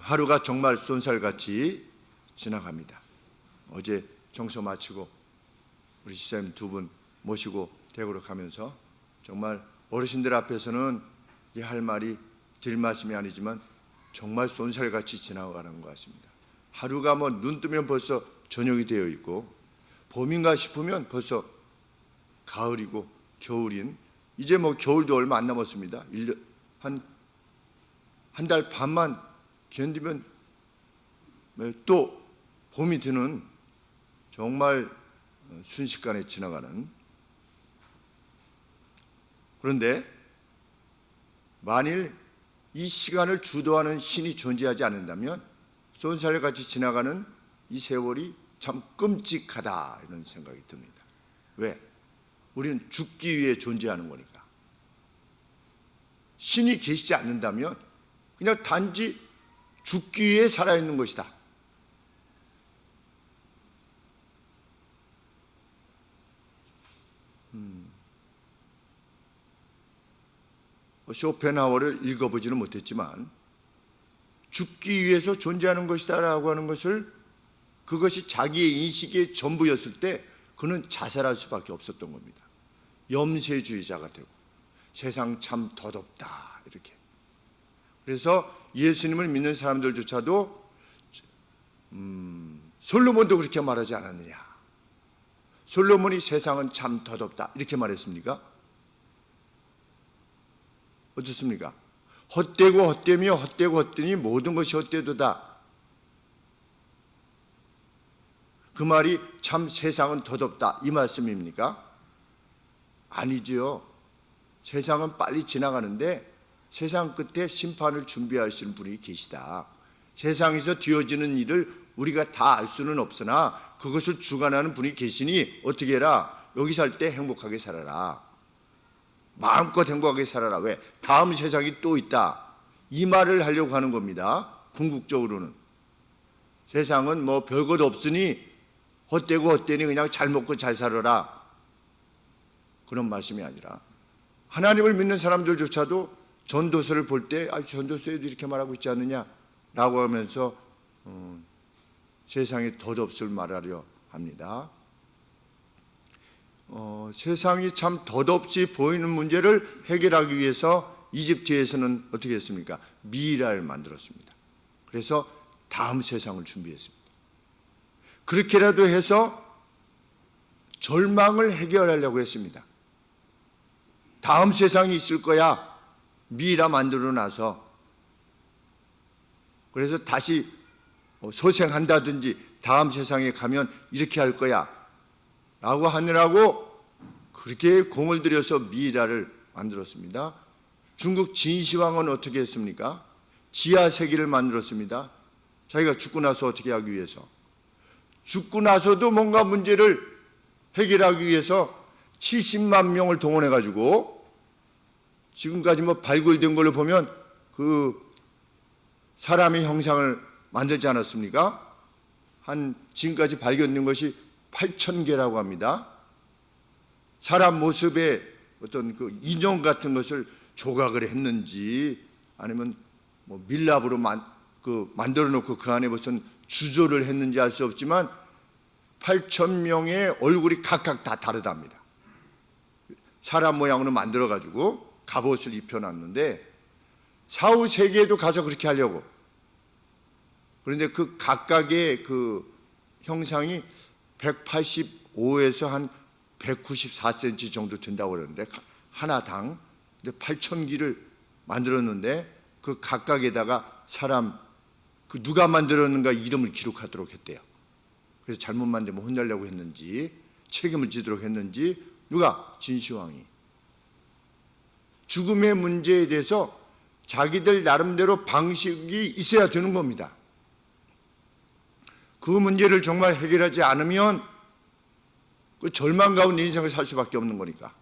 하루가 정말 쏜살같이 지나갑니다. 어제 청소 마치고 우리 집사님 두 분 모시고 대구로 가면서 정말 어르신들 앞에서는 이 할 말이 드릴 말씀이 아니지만 정말 쏜살같이 지나가는 것 같습니다. 하루가 뭐 눈 뜨면 벌써 저녁이 되어 있고 봄인가 싶으면 벌써 가을이고 겨울인, 이제 뭐 겨울도 얼마 안 남았습니다. 한 달 반만 견디면 또 봄이 드는 정말 순식간에 지나가는. 그런데 만일 이 시간을 주도하는 신이 존재하지 않는다면 쏜살같이 지나가는 이 세월이 참 끔찍하다, 이런 생각이 듭니다. 왜? 우리는 죽기 위해 존재하는 거니까. 신이 계시지 않는다면 그냥 단지 죽기 위해 살아있는 것이다. 쇼펜하우어를 읽어보지는 못했지만 죽기 위해서 존재하는 것이다라고 하는 것을, 그것이 자기의 인식의 전부였을 때 그는 자살할 수밖에 없었던 겁니다. 염세주의자가 되고 세상 참 덧없다, 이렇게. 그래서 예수님을 믿는 사람들조차도 솔로몬도 그렇게 말하지 않았느냐? 솔로몬이 세상은 참 덧없다 이렇게 말했습니까? 어떻습니까? 헛되고 헛되며 헛되고 헛되니 모든 것이 헛되도다. 그 말이 참 세상은 덧없다 이 말씀입니까? 아니지요. 세상은 빨리 지나가는데 세상 끝에 심판을 준비하시는 분이 계시다. 세상에서 되어지는 일을 우리가 다 알 수는 없으나 그것을 주관하는 분이 계시니 어떻게 해라? 여기 살 때 행복하게 살아라. 마음껏 행복하게 살아라. 왜? 다음 세상이 또 있다. 이 말을 하려고 하는 겁니다. 궁극적으로는. 세상은 뭐 별것 없으니 헛되고 헛되니 그냥 잘 먹고 잘 살아라. 그런 말씀이 아니라 하나님을 믿는 사람들조차도 전도서를 볼 때 전도서에도 이렇게 말하고 있지 않느냐 라고 하면서 세상에 덧없을 말하려 합니다. 세상이 참 덧없이 보이는 문제를 해결하기 위해서 이집트에서는 어떻게 했습니까? 미라를 만들었습니다. 그래서 다음 세상을 준비했습니다. 그렇게라도 해서 절망을 해결하려고 했습니다. 다음 세상이 있을 거야. 미라 만들어 놔서. 그래서 다시 소생한다든지 다음 세상에 가면 이렇게 할 거야 라고 하느라고 그렇게 공을 들여서 미라를 만들었습니다. 중국 진시황은 어떻게 했습니까? 지하세계를 만들었습니다. 자기가 죽고 나서 어떻게 하기 위해서. 죽고 나서도 뭔가 문제를 해결하기 위해서 70만 명을 동원해가지고 지금까지 뭐 발굴된 걸로 보면 그 사람의 형상을 만들지 않았습니까? 지금까지 발견된 것이 8,000개라고 합니다. 사람 모습의 어떤 그 인형 같은 것을 조각을 했는지 아니면 뭐 밀랍으로 만들어 놓고 그 안에 무슨 주조를 했는지 알 수 없지만 8,000명의 얼굴이 각각 다 다르답니다. 사람 모양으로 만들어 가지고 갑옷을 입혀놨는데 사후 세계에도 가서 그렇게 하려고. 그런데 그 각각의 그 형상이 185에서 한 194cm 정도 된다고 그러는데 하나당 8,000기를 만들었는데 그 각각에다가 사람 그 누가 만들었는가 이름을 기록하도록 했대요. 그래서 잘못 만들면 혼내려고 했는지 책임을 지도록 했는지 누가? 진시황이. 죽음의 문제에 대해서 자기들 나름대로 방식이 있어야 되는 겁니다. 그 문제를 정말 해결하지 않으면 그 절망 가운데 인생을 살 수밖에 없는 거니까.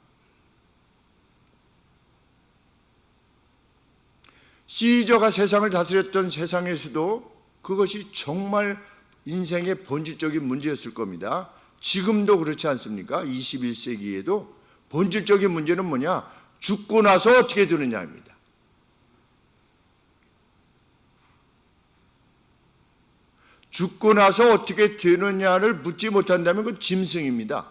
시저가 세상을 다스렸던 세상에서도 그것이 정말 인생의 본질적인 문제였을 겁니다. 지금도 그렇지 않습니까? 21세기에도 본질적인 문제는 뭐냐? 죽고 나서 어떻게 되느냐입니다. 죽고 나서 어떻게 되느냐를 묻지 못한다면 그건 짐승입니다.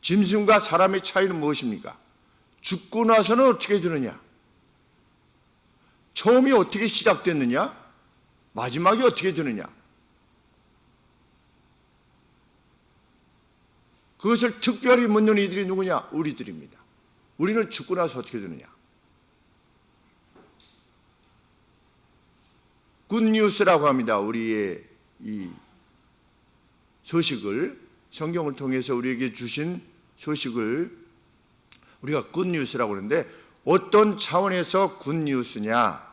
짐승과 사람의 차이는 무엇입니까? 죽고 나서는 어떻게 되느냐? 처음이 어떻게 시작됐느냐? 마지막이 어떻게 되느냐? 그것을 특별히 묻는 이들이 누구냐? 우리들입니다. 우리는 죽고 나서 어떻게 되느냐? 굿뉴스라고 합니다. 우리의 이 소식을, 성경을 통해서 우리에게 주신 소식을 우리가 굿뉴스라고 그러는데, 어떤 차원에서 굿뉴스냐?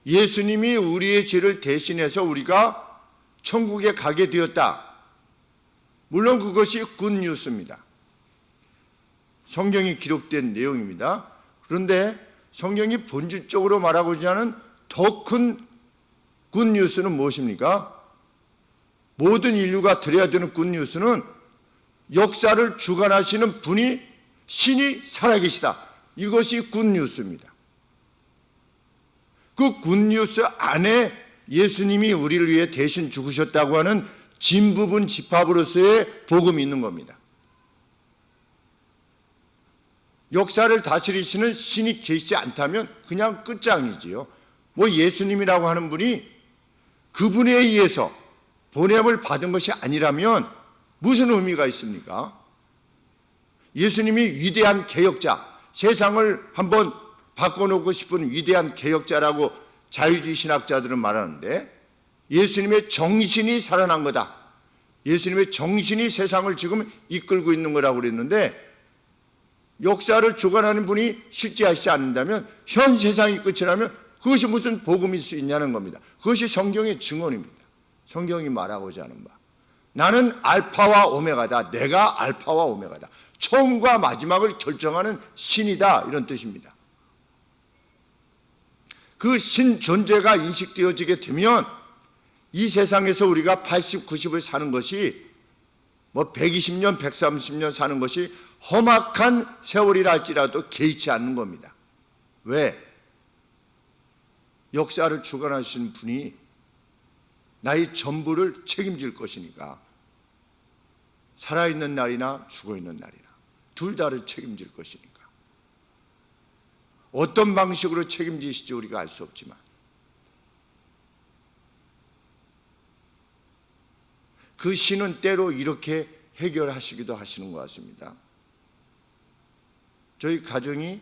예수님이 우리의 죄를 대신해서 우리가 천국에 가게 되었다. 물론 그것이 굿뉴스입니다. 성경이 기록된 내용입니다. 그런데 성경이 본질적으로 말하고자 하는 더 큰 굿뉴스는 무엇입니까? 모든 인류가 들어야 되는 굿뉴스는 역사를 주관하시는 분이, 신이 살아계시다. 이것이 굿뉴스입니다. 그 굿뉴스 안에 예수님이 우리를 위해 대신 죽으셨다고 하는 진부분 집합으로서의 복음이 있는 겁니다. 역사를 다스리시는 신이 계시지 않다면 그냥 끝장이지요. 뭐 예수님이라고 하는 분이 그분에 의해서 보냄을 받은 것이 아니라면 무슨 의미가 있습니까? 예수님이 위대한 개혁자, 세상을 한번 바꿔놓고 싶은 위대한 개혁자라고 자유주의 신학자들은 말하는데, 예수님의 정신이 살아난 거다. 예수님의 정신이 세상을 지금 이끌고 있는 거라고 그랬는데, 역사를 주관하는 분이 실제하시지 않는다면, 현 세상이 끝이라면 그것이 무슨 복음일 수 있냐는 겁니다. 그것이 성경의 증언입니다. 성경이 말하고자 하는 바. 나는 알파와 오메가다. 내가 알파와 오메가다. 처음과 마지막을 결정하는 신이다. 이런 뜻입니다. 그 신 존재가 인식되어지게 되면 이 세상에서 우리가 80, 90을 사는 것이, 뭐 120년, 130년 사는 것이 험악한 세월이라 할지라도 개의치 않는 겁니다. 왜? 역사를 주관하시는 분이 나의 전부를 책임질 것이니까. 살아있는 날이나 죽어있는 날이나 둘 다를 책임질 것이니까. 어떤 방식으로 책임지실지 우리가 알 수 없지만 그 신은 때로 이렇게 해결하시기도 하시는 것 같습니다. 저희 가정에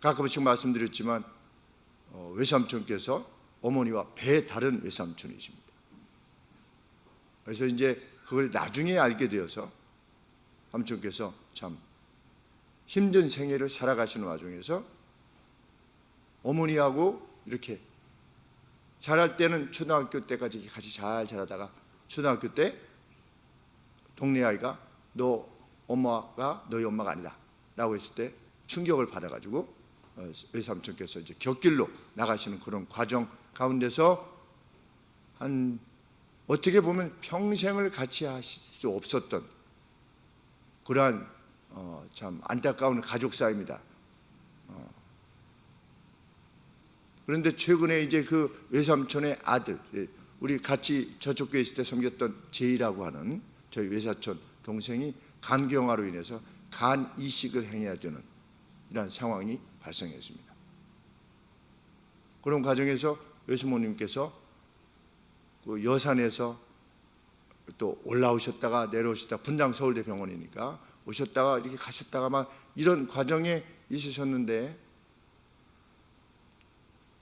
가끔씩 말씀드렸지만 외삼촌께서 어머니와 배 다른 외삼촌이십니다. 그래서 이제 그걸 나중에 알게 되어서 삼촌께서 참 힘든 생애를 살아가시는 와중에서 어머니하고 이렇게 자랄 때는 초등학교 때까지 같이 잘 자라다가 초등학교 때 동네 아이가 너 엄마가 너희 엄마가 아니다 라고 했을 때 충격을 받아가지고 외삼촌께서 이제 곁길로 나가시는 그런 과정 가운데서 한 어떻게 보면 평생을 같이 하실 수 없었던 그러한 참 안타까운 가족사입니다. 그런데 최근에 이제 그 외삼촌의 아들, 우리 같이 저쪽 교회 있을 때 섬겼던 제이라고 하는 저희 외사촌 동생이 간경화로 인해서 간 이식을 행해야 되는 이러한 상황이 발생했습니다. 그런 과정에서 외숙모님께서 그 여산에서 또 올라오셨다가 내려오셨다가 분당 서울대병원이니까 오셨다가 이렇게 가셨다가 막 이런 과정에 있으셨는데,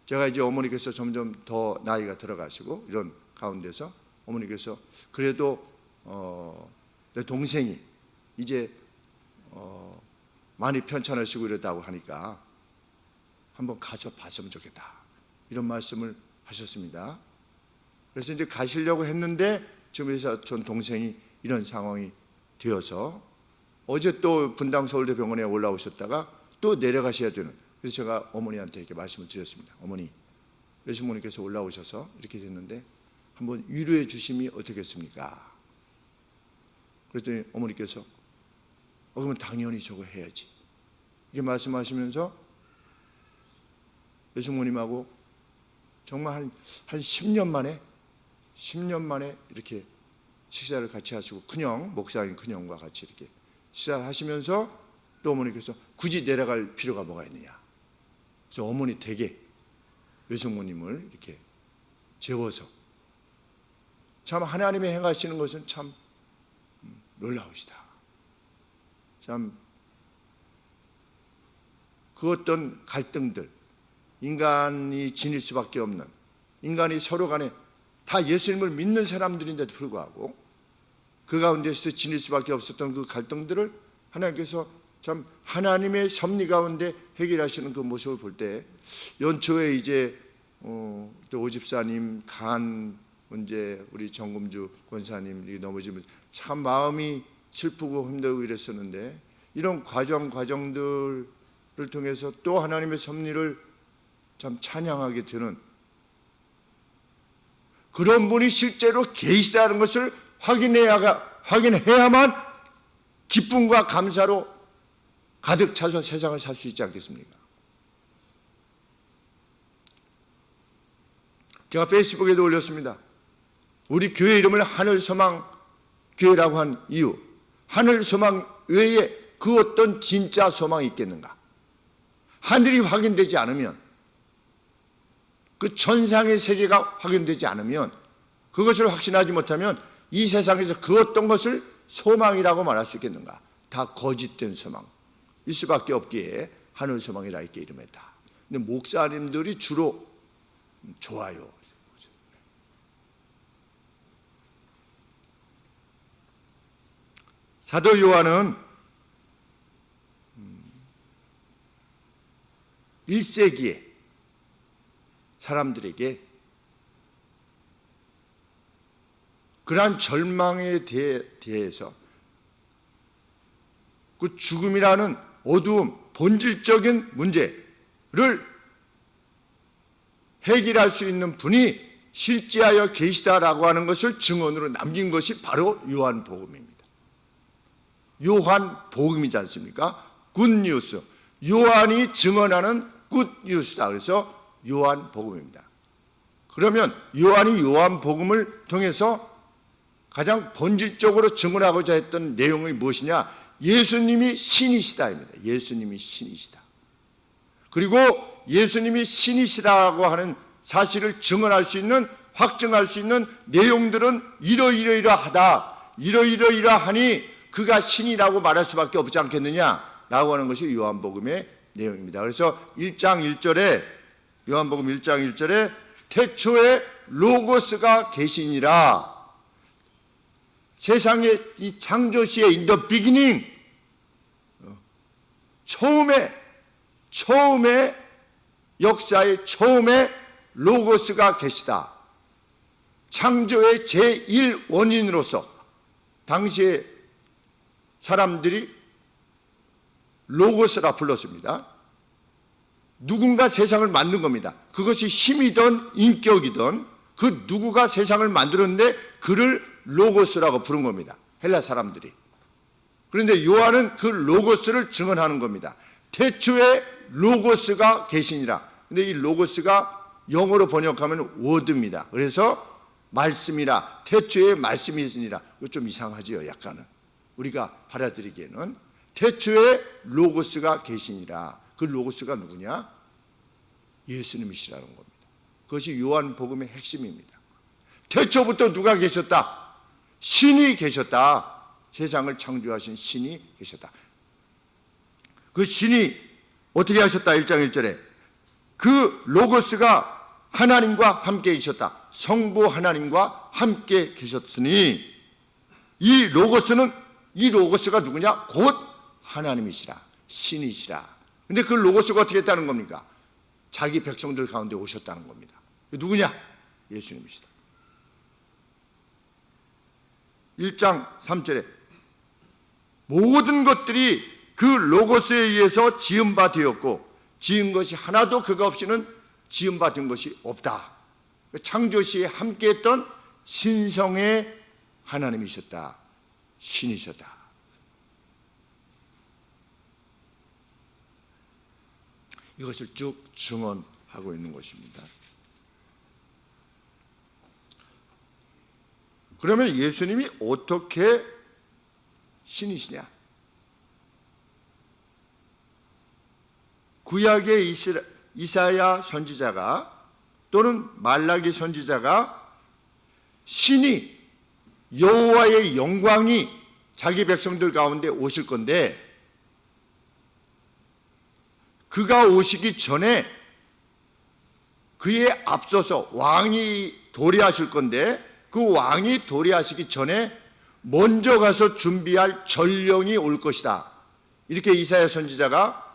제가 이제 어머니께서 점점 더 나이가 들어가시고 이런 가운데서 어머니께서 그래도 내 동생이 이제 많이 편찮으시고 이러다고 하니까 한번 가서 봤으면 좋겠다 이런 말씀을 하셨습니다. 그래서 이제 가시려고 했는데 지금 전 동생이 이런 상황이 되어서 어제 또 분당 서울대병원에 올라오셨다가 또 내려가셔야 되는, 그래서 제가 어머니한테 이렇게 말씀을 드렸습니다. 어머니, 외숙모님께서 올라오셔서 이렇게 됐는데 한번 위로해 주심이 어떻겠습니까? 그랬더니 어머니께서 그러면 당연히 저거 해야지 이렇게 말씀하시면서 외숙모님하고 정말 한 10년 만에 이렇게 식사를 같이 하시고, 큰형, 목사님 큰형과 같이 이렇게 식사를 하시면서 또 어머니께서 굳이 내려갈 필요가 뭐가 있느냐. 그래서 어머니 댁에 외숙모님을 이렇게 재워서, 참 하나님이 행하시는 것은 참 놀라우시다. 참 그 어떤 갈등들, 인간이 지닐 수밖에 없는, 인간이 서로 간에 다 예수님을 믿는 사람들인데도 불구하고 그 가운데서 지닐 수밖에 없었던 그 갈등들을 하나님께서 참 하나님의 섭리 가운데 해결하시는 그 모습을 볼 때, 연초에 이제 또 오집사님 간 문제, 우리 정금주 권사님이 넘어지면 참 마음이 슬프고 힘들고 이랬었는데, 이런 과정들을 통해서 또 하나님의 섭리를 참 찬양하게 되는, 그런 분이 실제로 계시다는 것을 확인해야만 기쁨과 감사로 가득 차서 세상을 살 수 있지 않겠습니까? 제가 페이스북에도 올렸습니다. 우리 교회 이름을 하늘소망교회라고 한 이유, 하늘소망 외에 그 어떤 진짜 소망이 있겠는가? 하늘이 확인되지 않으면, 그 천상의 세계가 확인되지 않으면, 그것을 확신하지 못하면 이 세상에서 그 어떤 것을 소망이라고 말할 수 있겠는가? 다 거짓된 소망일 수밖에 없기에 하늘소망이라 이렇게 이름했다. 근데 목사님들이 주로 좋아요. 사도 요한은 1세기에 사람들에게 그러한 절망에 대해서 그 죽음이라는 어두움, 본질적인 문제를 해결할 수 있는 분이 실제하여 계시다라고 하는 것을 증언으로 남긴 것이 바로 요한복음입니다. 요한복음이지 않습니까? 굿뉴스. 요한이 증언하는 굿뉴스다. 그래서 요한복음입니다. 그러면 요한이 요한복음을 통해서 가장 본질적으로 증언하고자 했던 내용이 무엇이냐? 예수님이 신이시다입니다. 예수님이 신이시다. 그리고 예수님이 신이시라고 하는 사실을 증언할 수 있는, 확증할 수 있는 내용들은 이러이러하다, 이러이러하니 그가 신이라고 말할 수밖에 없지 않겠느냐라고 하는 것이 요한복음의 내용입니다. 그래서 1장 1절에, 요한복음 1장 1절에 태초에 로고스가 계시니라. 세상의 이 창조시에 in the beginning, 처음에 역사의 처음에 로고스가 계시다. 창조의 제1원인으로서 당시에 사람들이 로고스라 불렀습니다. 누군가 세상을 만든 겁니다. 그것이 힘이든 인격이든 그 누구가 세상을 만들었는데 그를 로고스라고 부른 겁니다. 헬라 사람들이. 그런데 요한은 그 로고스를 증언하는 겁니다. 태초에 로고스가 계시니라. 근데 이 로고스가 영어로 번역하면 워드입니다. 그래서 말씀이라, 태초에 말씀이 있으니라. 이거 좀 이상하지요, 약간은. 우리가 받아들이기에는. 태초에 로고스가 계시니라. 그 로고스가 누구냐? 예수님이시라는 겁니다. 그것이 요한복음의 핵심입니다. 태초부터 누가 계셨다? 신이 계셨다. 세상을 창조하신 신이 계셨다. 그 신이 어떻게 하셨다? 1장 1절에 그 로고스가 하나님과 함께 계셨다. 성부 하나님과 함께 계셨으니 이 로고스가 누구냐? 곧 하나님이시라, 신이시라. 근데 그 로고스가 어떻게 했다는 겁니까? 자기 백성들 가운데 오셨다는 겁니다. 누구냐? 예수님이시다. 1장 3절에 모든 것들이 그 로고스에 의해서 지은 바 되었고 지은 것이 하나도 그가 없이는 지은 바 된 것이 없다. 창조시에 함께했던 신성의 하나님이셨다. 신이셨다. 이것을 쭉 증언하고 하고 있는 것입니다. 그러면 예수님이 어떻게 신이시냐? 구약의 이사야 선지자가 또는 말라기 선지자가 신이 여호와의 영광이 자기 백성들 가운데 오실 건데 그가 오시기 전에 그에 앞서서 왕이 도래하실 건데 그 왕이 도래하시기 전에 먼저 가서 준비할 전령이 올 것이다. 이렇게 이사야 선지자가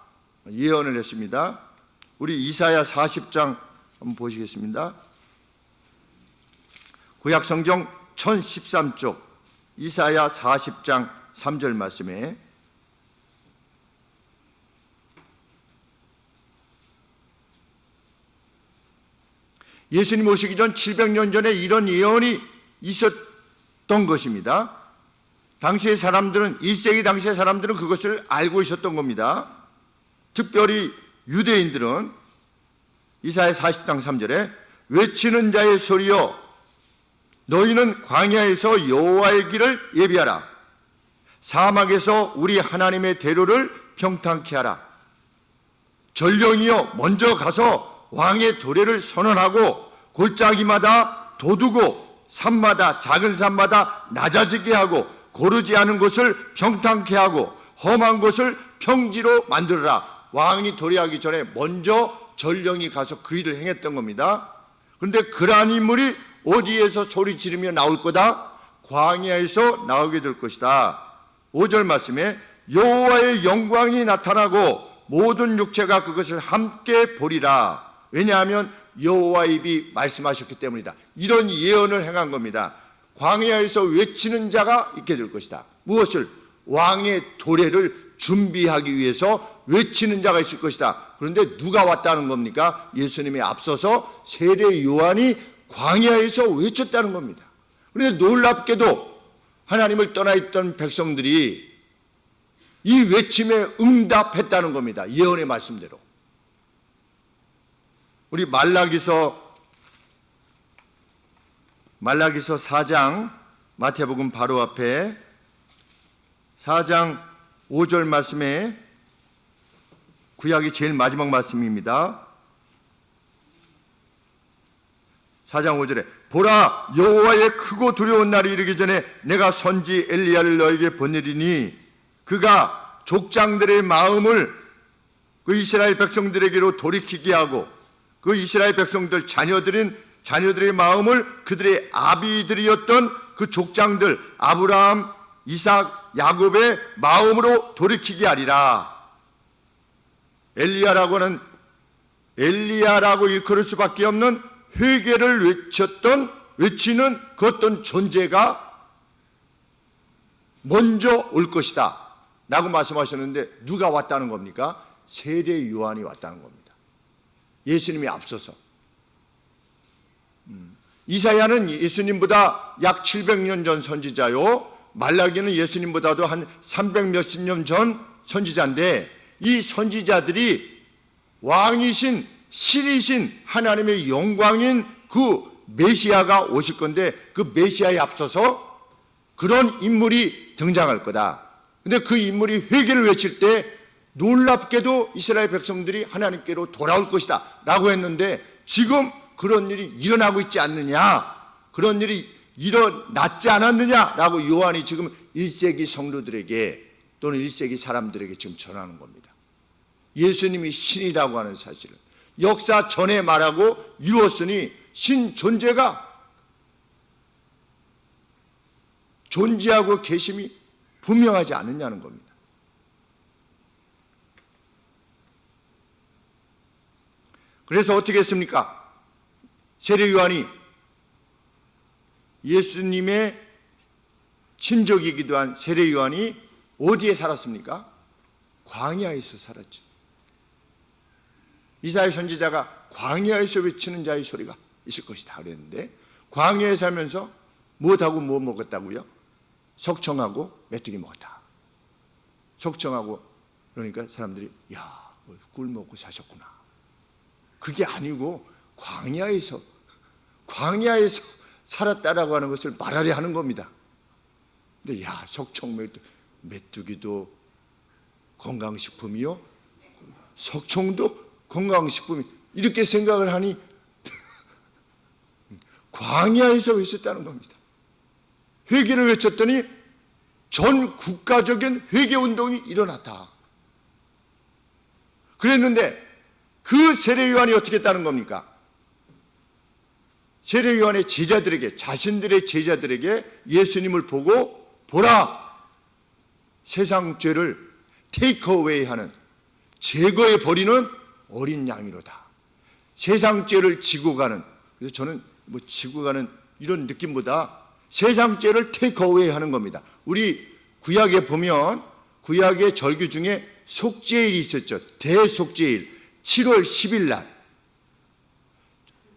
예언을 했습니다. 우리 이사야 40장 한번 보시겠습니다. 구약성경 1013쪽 이사야 40장 3절 말씀에 예수님 오시기 전 700년 전에 이런 예언이 있었던 것입니다. 당시의 사람들은 1세기 당시의 사람들은 그것을 알고 있었던 겁니다. 특별히 유대인들은 이사야 40장 3절에 외치는 자의 소리여 너희는 광야에서 여호와의 길을 예비하라. 사막에서 우리 하나님의 대로를 평탄케 하라. 전령이여 먼저 가서 왕의 도래를 선언하고 골짜기마다 돋우고 산마다 작은 산마다 낮아지게 하고 고르지 않은 곳을 평탄케 하고 험한 곳을 평지로 만들어라. 왕이 도래하기 전에 먼저 전령이 가서 그 일을 행했던 겁니다. 그런데 그러한 인물이 어디에서 소리 지르며 나올 거다? 광야에서 나오게 될 것이다. 5절 말씀에 여호와의 영광이 나타나고 모든 육체가 그것을 함께 보리라. 왜냐하면 여호와의 입이 말씀하셨기 때문이다. 이런 예언을 행한 겁니다. 광야에서 외치는 자가 있게 될 것이다. 무엇을? 왕의 도래를 준비하기 위해서 외치는 자가 있을 것이다. 그런데 누가 왔다는 겁니까? 예수님에 앞서서 세례 요한이 광야에서 외쳤다는 겁니다. 그런데 놀랍게도 하나님을 떠나 있던 백성들이 이 외침에 응답했다는 겁니다. 예언의 말씀대로. 우리 말라기서 4장, 마태복음 바로 앞에 4장 5절 말씀에 구약이 제일 마지막 말씀입니다. 4장 5절에 보라 여호와의 크고 두려운 날이 이르기 전에 내가 선지 엘리야를 너에게 보내리니 그가 족장들의 마음을 그 이스라엘 백성들에게로 돌이키게 하고 그 이스라엘 백성들 자녀들의 마음을 그들의 아비들이었던 그 족장들 아브라함, 이삭, 야곱의 마음으로 돌이키게 하리라. 엘리야라고 일컬을 수밖에 없는 회개를 외치는 그 어떤 존재가 먼저 올 것이다 라고 말씀하셨는데 누가 왔다는 겁니까? 세례 요한이 왔다는 겁니다. 예수님이 앞서서. 이사야는 예수님보다 약 700년 전 선지자요, 말라기는 예수님보다도 한 300 몇십 년 전 선지자인데 이 선지자들이 왕이신 신이신 하나님의 영광인 그 메시아가 오실 건데 그 메시아에 앞서서 그런 인물이 등장할 거다. 근데 그 인물이 회개를 외칠 때 놀랍게도 이스라엘 백성들이 하나님께로 돌아올 것이다 라고 했는데 지금 그런 일이 일어나고 있지 않느냐, 그런 일이 일어났지 않았느냐라고 요한이 지금 1세기 성도들에게 또는 1세기 사람들에게 지금 전하는 겁니다. 예수님이 신이라고 하는 사실을 역사 전에 말하고 이루었으니 신 존재가 존재하고 계심이 분명하지 않느냐는 겁니다. 그래서 어떻게 했습니까? 세례 요한이 예수님의 친족이기도 한 세례 요한이 어디에 살았습니까? 광야에서 살았죠. 이사야 선지자가 광야에서 외치는 자의 소리가 있을 것이다 그랬는데 광야에 살면서 무엇하고 무엇 먹었다고요? 석청하고 메뚜기 먹었다. 석청하고 그러니까 사람들이 야, 꿀 먹고 사셨구나. 그게 아니고 광야에서 살았다라고 하는 것을 말하려 하는 겁니다. 근데 석청 메뚜기도 건강식품이요? 석청도 건강식품이 이렇게 생각을 하니 광야에서 외쳤다는 겁니다. 회개를 외쳤더니 전 국가적인 회개운동이 일어났다. 그랬는데 그 세례요한이 어떻게 했다는 겁니까? 세례요한의 제자들에게, 자신들의 제자들에게 예수님을 보고 보라, 세상 죄를 테이크어웨이 하는, 제거해 버리는 어린 양이로다. 세상 죄를 지고 가는, 그래서 저는 지고 가는 이런 느낌보다 세상 죄를 테이크어웨이 하는 겁니다. 우리 구약에 보면 구약의 절기 중에 속죄일이 있었죠. 대속죄일 7월 10일 날,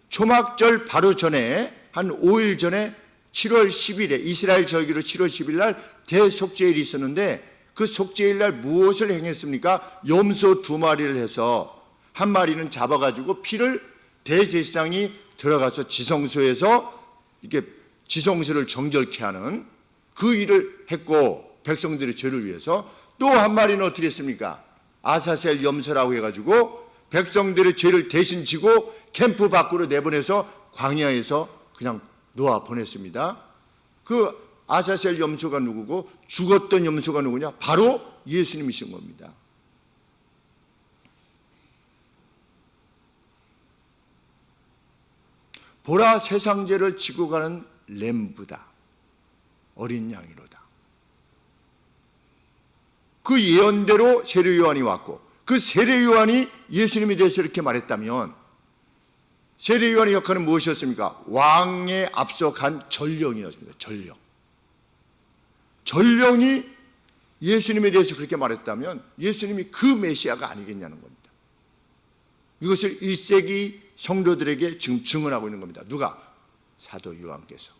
초막절 바로 전에 한 5일 전에 7월 10일에 이스라엘 절기로 7월 10일 날 대속죄일이 있었는데, 그 속죄일 날 무엇을 행했습니까? 염소 2마리를 해서 한 마리는 잡아가지고 피를 대제사장이 들어가서 지성소에서 이렇게 지성소를 정결케 하는 그 일을 했고, 백성들의 죄를 위해서. 또 한 마리는 어떻게 했습니까? 아사셀 염소라고 해가지고 백성들의 죄를 대신 지고 캠프 밖으로 내보내서 광야에서 그냥 놓아 보냈습니다. 그 아사셀 염소가 누구고 죽었던 염소가 누구냐? 바로 예수님이신 겁니다. 보라, 세상 죄를 지고 가는 램브다, 어린 양이로다. 그 예언대로 세례요한이 왔고, 그 세례요한이 예수님에 대해서 이렇게 말했다면 세례요한의 역할은 무엇이었습니까? 왕에 앞서 간 전령이었습니다. 전령이 예수님에 대해서 그렇게 말했다면 예수님이 그 메시아가 아니겠냐는 겁니다. 이것을 1세기 성도들에게 지금 증언하고 있는 겁니다. 누가? 사도 요한께서.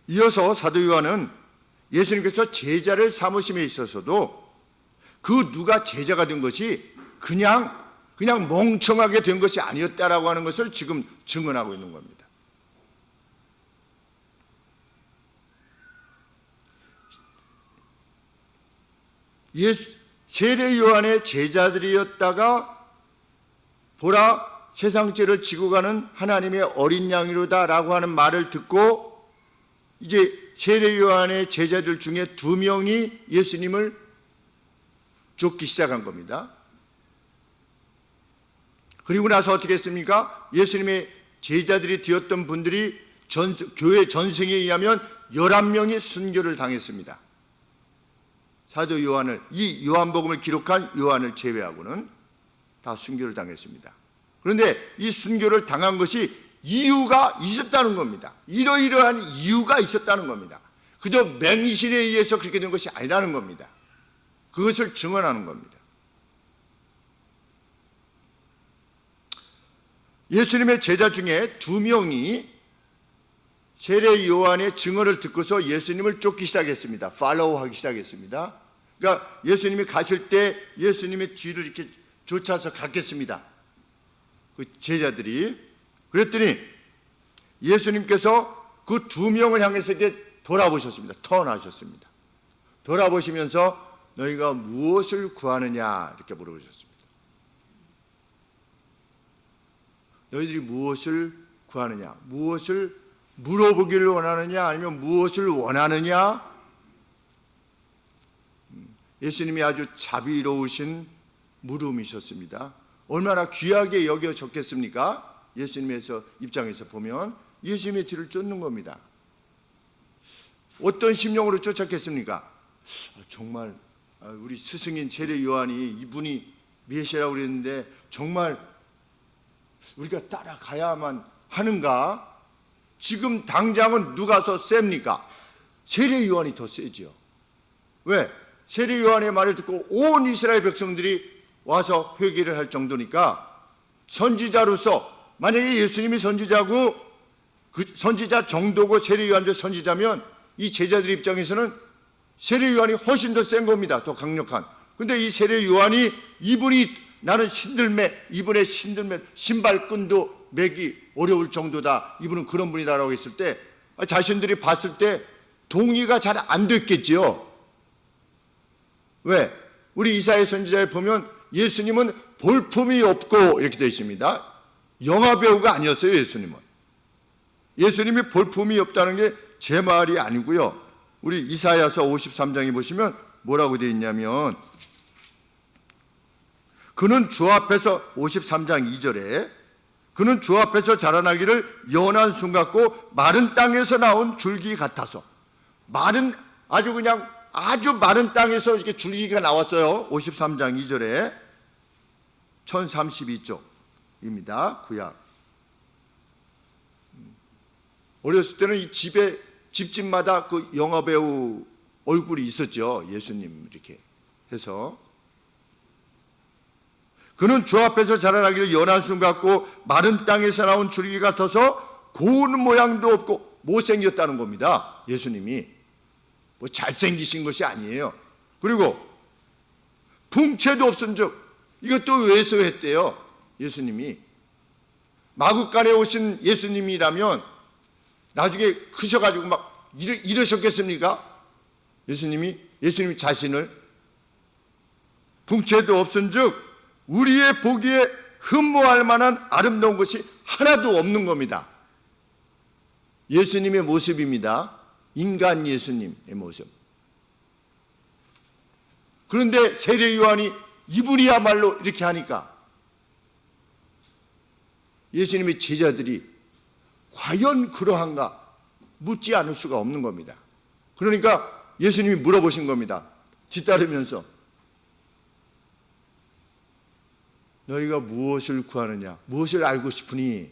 이어서 사도 요한은 예수님께서 제자를 삼으심에 있어서도 그 누가 제자가 된 것이 그냥 멍청하게 된 것이 아니었다라고 하는 것을 지금 증언하고 있는 겁니다. 세례 요한의 제자들이었다가 보라, 세상 죄를 지고 가는 하나님의 어린 양이로다라고 하는 말을 듣고 이제 세례 요한의 제자들 중에 2명이 예수님을 쫓기 시작한 겁니다. 그리고 나서 어떻게 했습니까? 예수님의 제자들이 되었던 분들이 교회 전승에 의하면 11명이 순교를 당했습니다. 사도 요한을, 이 요한복음을 기록한 요한을 제외하고는 다 순교를 당했습니다. 그런데 이 순교를 당한 것이 이유가 있었다는 겁니다. 이러이러한 이유가 있었다는 겁니다. 그저 맹신에 의해서 그렇게 된 것이 아니라는 겁니다. 그것을 증언하는 겁니다. 예수님의 제자 중에 2명이 세례 요한의 증언을 듣고서 예수님을 쫓기 시작했습니다. 팔로우하기 시작했습니다. 그러니까 예수님이 가실 때 예수님의 뒤를 이렇게 쫓아서 갔겠습니다. 그 제자들이. 그랬더니 예수님께서 그 2명을 향해서 이렇게 돌아보셨습니다. 턴하셨습니다. 돌아보시면서 너희가 무엇을 구하느냐 이렇게 물어보셨습니다. 너희들이 무엇을 구하느냐, 무엇을 물어보기를 원하느냐, 아니면 무엇을 원하느냐. 예수님이 아주 자비로우신 물음이셨습니다. 얼마나 귀하게 여겨졌겠습니까? 예수님의 입장에서 보면 예수님의 뒤를 쫓는 겁니다. 어떤 심령으로 쫓았겠습니까? 정말 우리 스승인 세례 요한이 이분이 메시아라고 그랬는데 정말 우리가 따라가야만 하는가? 지금 당장은 누가 더 셉니까? 세례 요한이 더 세죠. 왜? 세례 요한의 말을 듣고 온 이스라엘 백성들이 와서 회개를 할 정도니까, 선지자로서 만약에 예수님이 선지자고 그 선지자 정도고 세례 요한도 선지자면 이 제자들 입장에서는 세례 요한이 훨씬 더 센 겁니다. 더 강력한. 근데 이 세례 요한이 이분이 나는 신들매, 이분의 신들매 신발끈도 매기 어려울 정도다, 이분은 그런 분이다라고 했을 때 자신들이 봤을 때 동의가 잘 안 됐겠지요. 왜? 우리 이사야 선지자에 보면 예수님은 볼품이 없고 이렇게 되어 있습니다. 영화배우가 아니었어요. 예수님이 볼품이 없다는 게 제 말이 아니고요. 우리 이사야서 53장에 보시면 뭐라고 되어 있냐면, 그는 주 앞에서 53장 2절에 그는 주 앞에서 자라나기를 연한 순 같고 마른 땅에서 나온 줄기 같아서, 마른 아주 마른 땅에서 이렇게 줄기가 나왔어요. 53장 2절에 1032쪽입니다. 구약. 어렸을 때는 이 집집마다 그 영화배우 얼굴이 있었죠. 예수님 이렇게 해서. 그는 주 앞에서 자라나기를 연한 순 같고 마른 땅에서 나온 줄기 같아서 고운 모양도 없고 못생겼다는 겁니다. 예수님이 뭐 잘생기신 것이 아니에요. 그리고 풍채도 없은즉, 이것도 왜서 했대요. 예수님이 마구간에 오신 예수님이라면 나중에 크셔가지고 막 이러셨겠습니까? 예수님이 자신을 풍채도 없은즉 우리의 보기에 흠모할 만한 아름다운 것이 하나도 없는 겁니다. 예수님의 모습입니다. 인간 예수님의 모습. 그런데 세례 요한이 이분이야말로 이렇게 하니까 예수님의 제자들이 과연 그러한가 묻지 않을 수가 없는 겁니다. 그러니까 예수님이 물어보신 겁니다. 뒤따르면서 너희가 무엇을 구하느냐, 무엇을 알고 싶으니,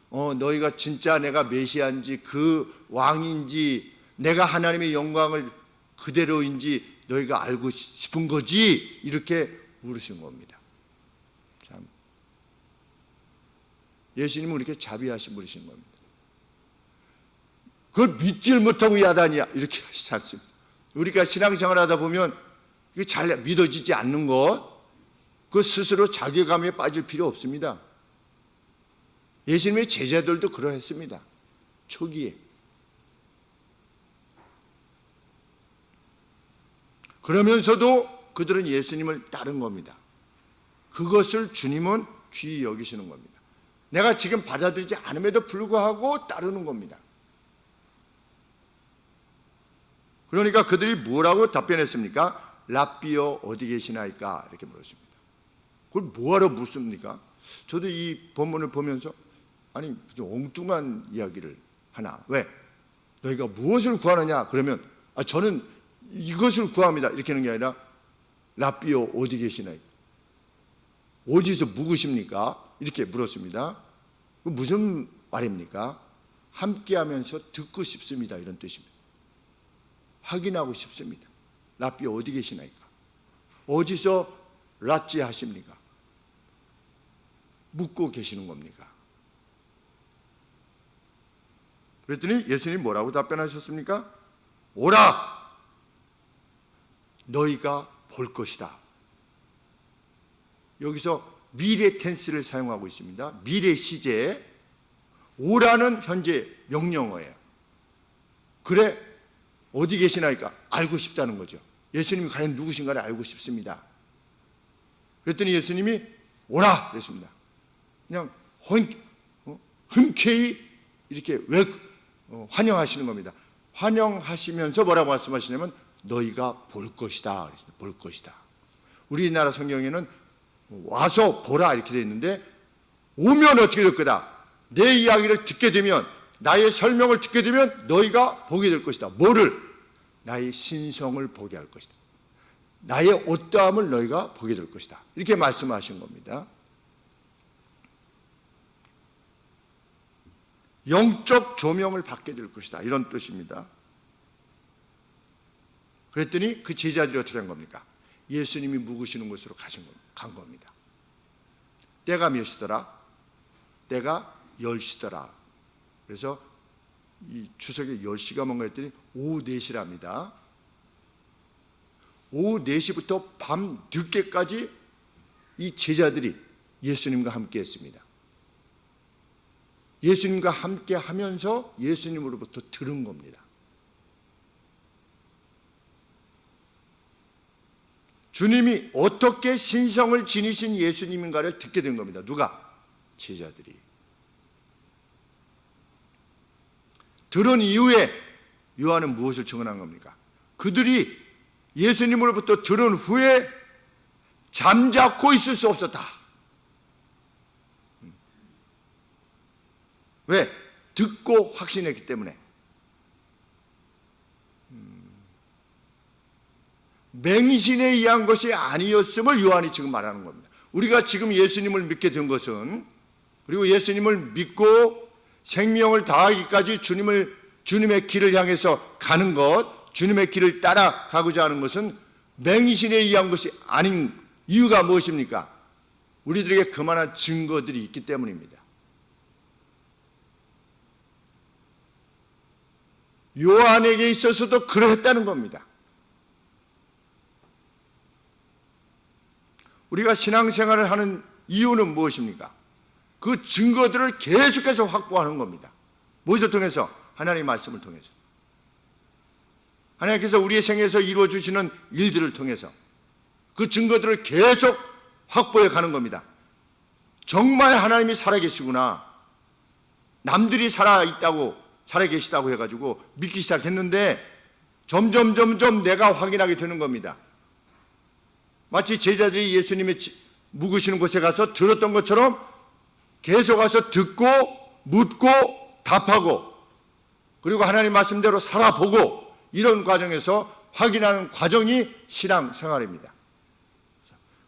너희가 진짜 내가 메시아인지 그 왕인지 내가 하나님의 영광을 그대로인지 너희가 알고 싶은 거지, 이렇게 물으신 겁니다. 참, 예수님은 이렇게 자비하신 분이신 겁니다. 그걸 믿질 못하고 야단이야 이렇게 하시지 않습니다. 우리가 신앙생활 하다 보면 이게 잘 믿어지지 않는 것, 그 스스로 자괴감에 빠질 필요 없습니다. 예수님의 제자들도 그러했습니다. 초기에. 그러면서도 그들은 예수님을 따른 겁니다. 그것을 주님은 귀히 여기시는 겁니다. 내가 지금 받아들이지 않음에도 불구하고 따르는 겁니다. 그러니까 그들이 뭐라고 답변했습니까? 랍비여 어디 계시나이까, 이렇게 물었습니다. 그걸 뭐하러 묻습니까? 저도 이 본문을 보면서 아니 좀 엉뚱한 이야기를 하나. 왜? 너희가 무엇을 구하느냐? 그러면 저는 이것을 구합니다, 이렇게 하는 게 아니라 랍비여 어디 계시나이까, 어디서 묵으십니까? 이렇게 물었습니다. 무슨 말입니까? 함께하면서 듣고 싶습니다, 이런 뜻입니다. 확인하고 싶습니다. 랍비여 어디 계시나이까, 어디서 랍지 하십니까? 묻고 계시는 겁니까? 그랬더니 예수님이 뭐라고 답변하셨습니까? 오라! 너희가 볼 것이다. 여기서 미래 텐스를 사용하고 있습니다. 미래 시제. 오라는 현재 명령어예요. 그래, 어디 계시나이까? 알고 싶다는 거죠. 예수님이 과연 누구신가를 알고 싶습니다. 그랬더니 예수님이 오라! 그랬습니다. 그냥 흔쾌히 이렇게 환영하시는 겁니다. 환영하시면서 뭐라고 말씀하시냐면 너희가 볼 것이다. 그랬습니다. 볼 것이다. 우리나라 성경에는 와서 보라 이렇게 되어 있는데, 오면 어떻게 될 거다? 내 이야기를 듣게 되면, 나의 설명을 듣게 되면 너희가 보게 될 것이다. 뭐를? 나의 신성을 보게 할 것이다. 나의 어떠함을 너희가 보게 될 것이다. 이렇게 말씀하신 겁니다. 영적 조명을 받게 될 것이다, 이런 뜻입니다. 그랬더니 그 제자들이 어떻게 한 겁니까? 예수님이 묵으시는 곳으로 간 겁니다. 때가 몇 시더라? 때가 10시더라. 그래서 이 추석에 10시가 뭔가 했더니 오후 4시랍니다. 오후 4시부터 밤 늦게까지 이 제자들이 예수님과 함께 했습니다. 예수님과 함께 하면서 예수님으로부터 들은 겁니다. 주님이 어떻게 신성을 지니신 예수님인가를 듣게 된 겁니다. 누가? 제자들이. 들은 이후에 요한은 무엇을 증언한 겁니까? 그들이 예수님으로부터 들은 후에 잠자코 있을 수 없었다. 왜? 듣고 확신했기 때문에. 맹신에 의한 것이 아니었음을 요한이 지금 말하는 겁니다. 우리가 지금 예수님을 믿게 된 것은, 그리고 예수님을 믿고 생명을 다하기까지 주님의 길을 향해서 가는 것, 주님의 길을 따라가고자 하는 것은 맹신에 의한 것이 아닌 이유가 무엇입니까? 우리들에게 그만한 증거들이 있기 때문입니다. 요한에게 있어서도 그러했다는 겁니다. 우리가 신앙생활을 하는 이유는 무엇입니까? 그 증거들을 계속해서 확보하는 겁니다. 무엇을 통해서? 하나님의 말씀을 통해서. 하나님께서 우리의 생애에서 이루어주시는 일들을 통해서 그 증거들을 계속 확보해 가는 겁니다. 정말 하나님이 살아계시구나. 남들이 살아계시다고 해가지고 믿기 시작했는데 점점 내가 확인하게 되는 겁니다. 마치 제자들이 예수님의 묵으시는 곳에 가서 들었던 것처럼 계속 와서 듣고 묻고 답하고, 그리고 하나님 말씀대로 살아보고, 이런 과정에서 확인하는 과정이 신앙생활입니다.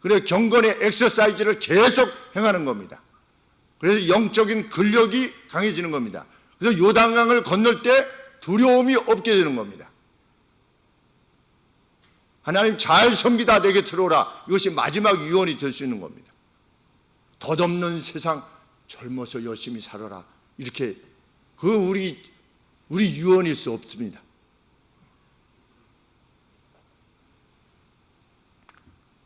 그래서 경건의 엑서사이즈를 계속 행하는 겁니다. 그래서 영적인 근력이 강해지는 겁니다. 그래서 요단강을 건널 때 두려움이 없게 되는 겁니다. 하나님 잘 섬기다 내게 들어오라. 이것이 마지막 유언이 될 수 있는 겁니다. 덧없는 세상 젊어서 열심히 살아라. 이렇게 우리 유언일 수 없습니다.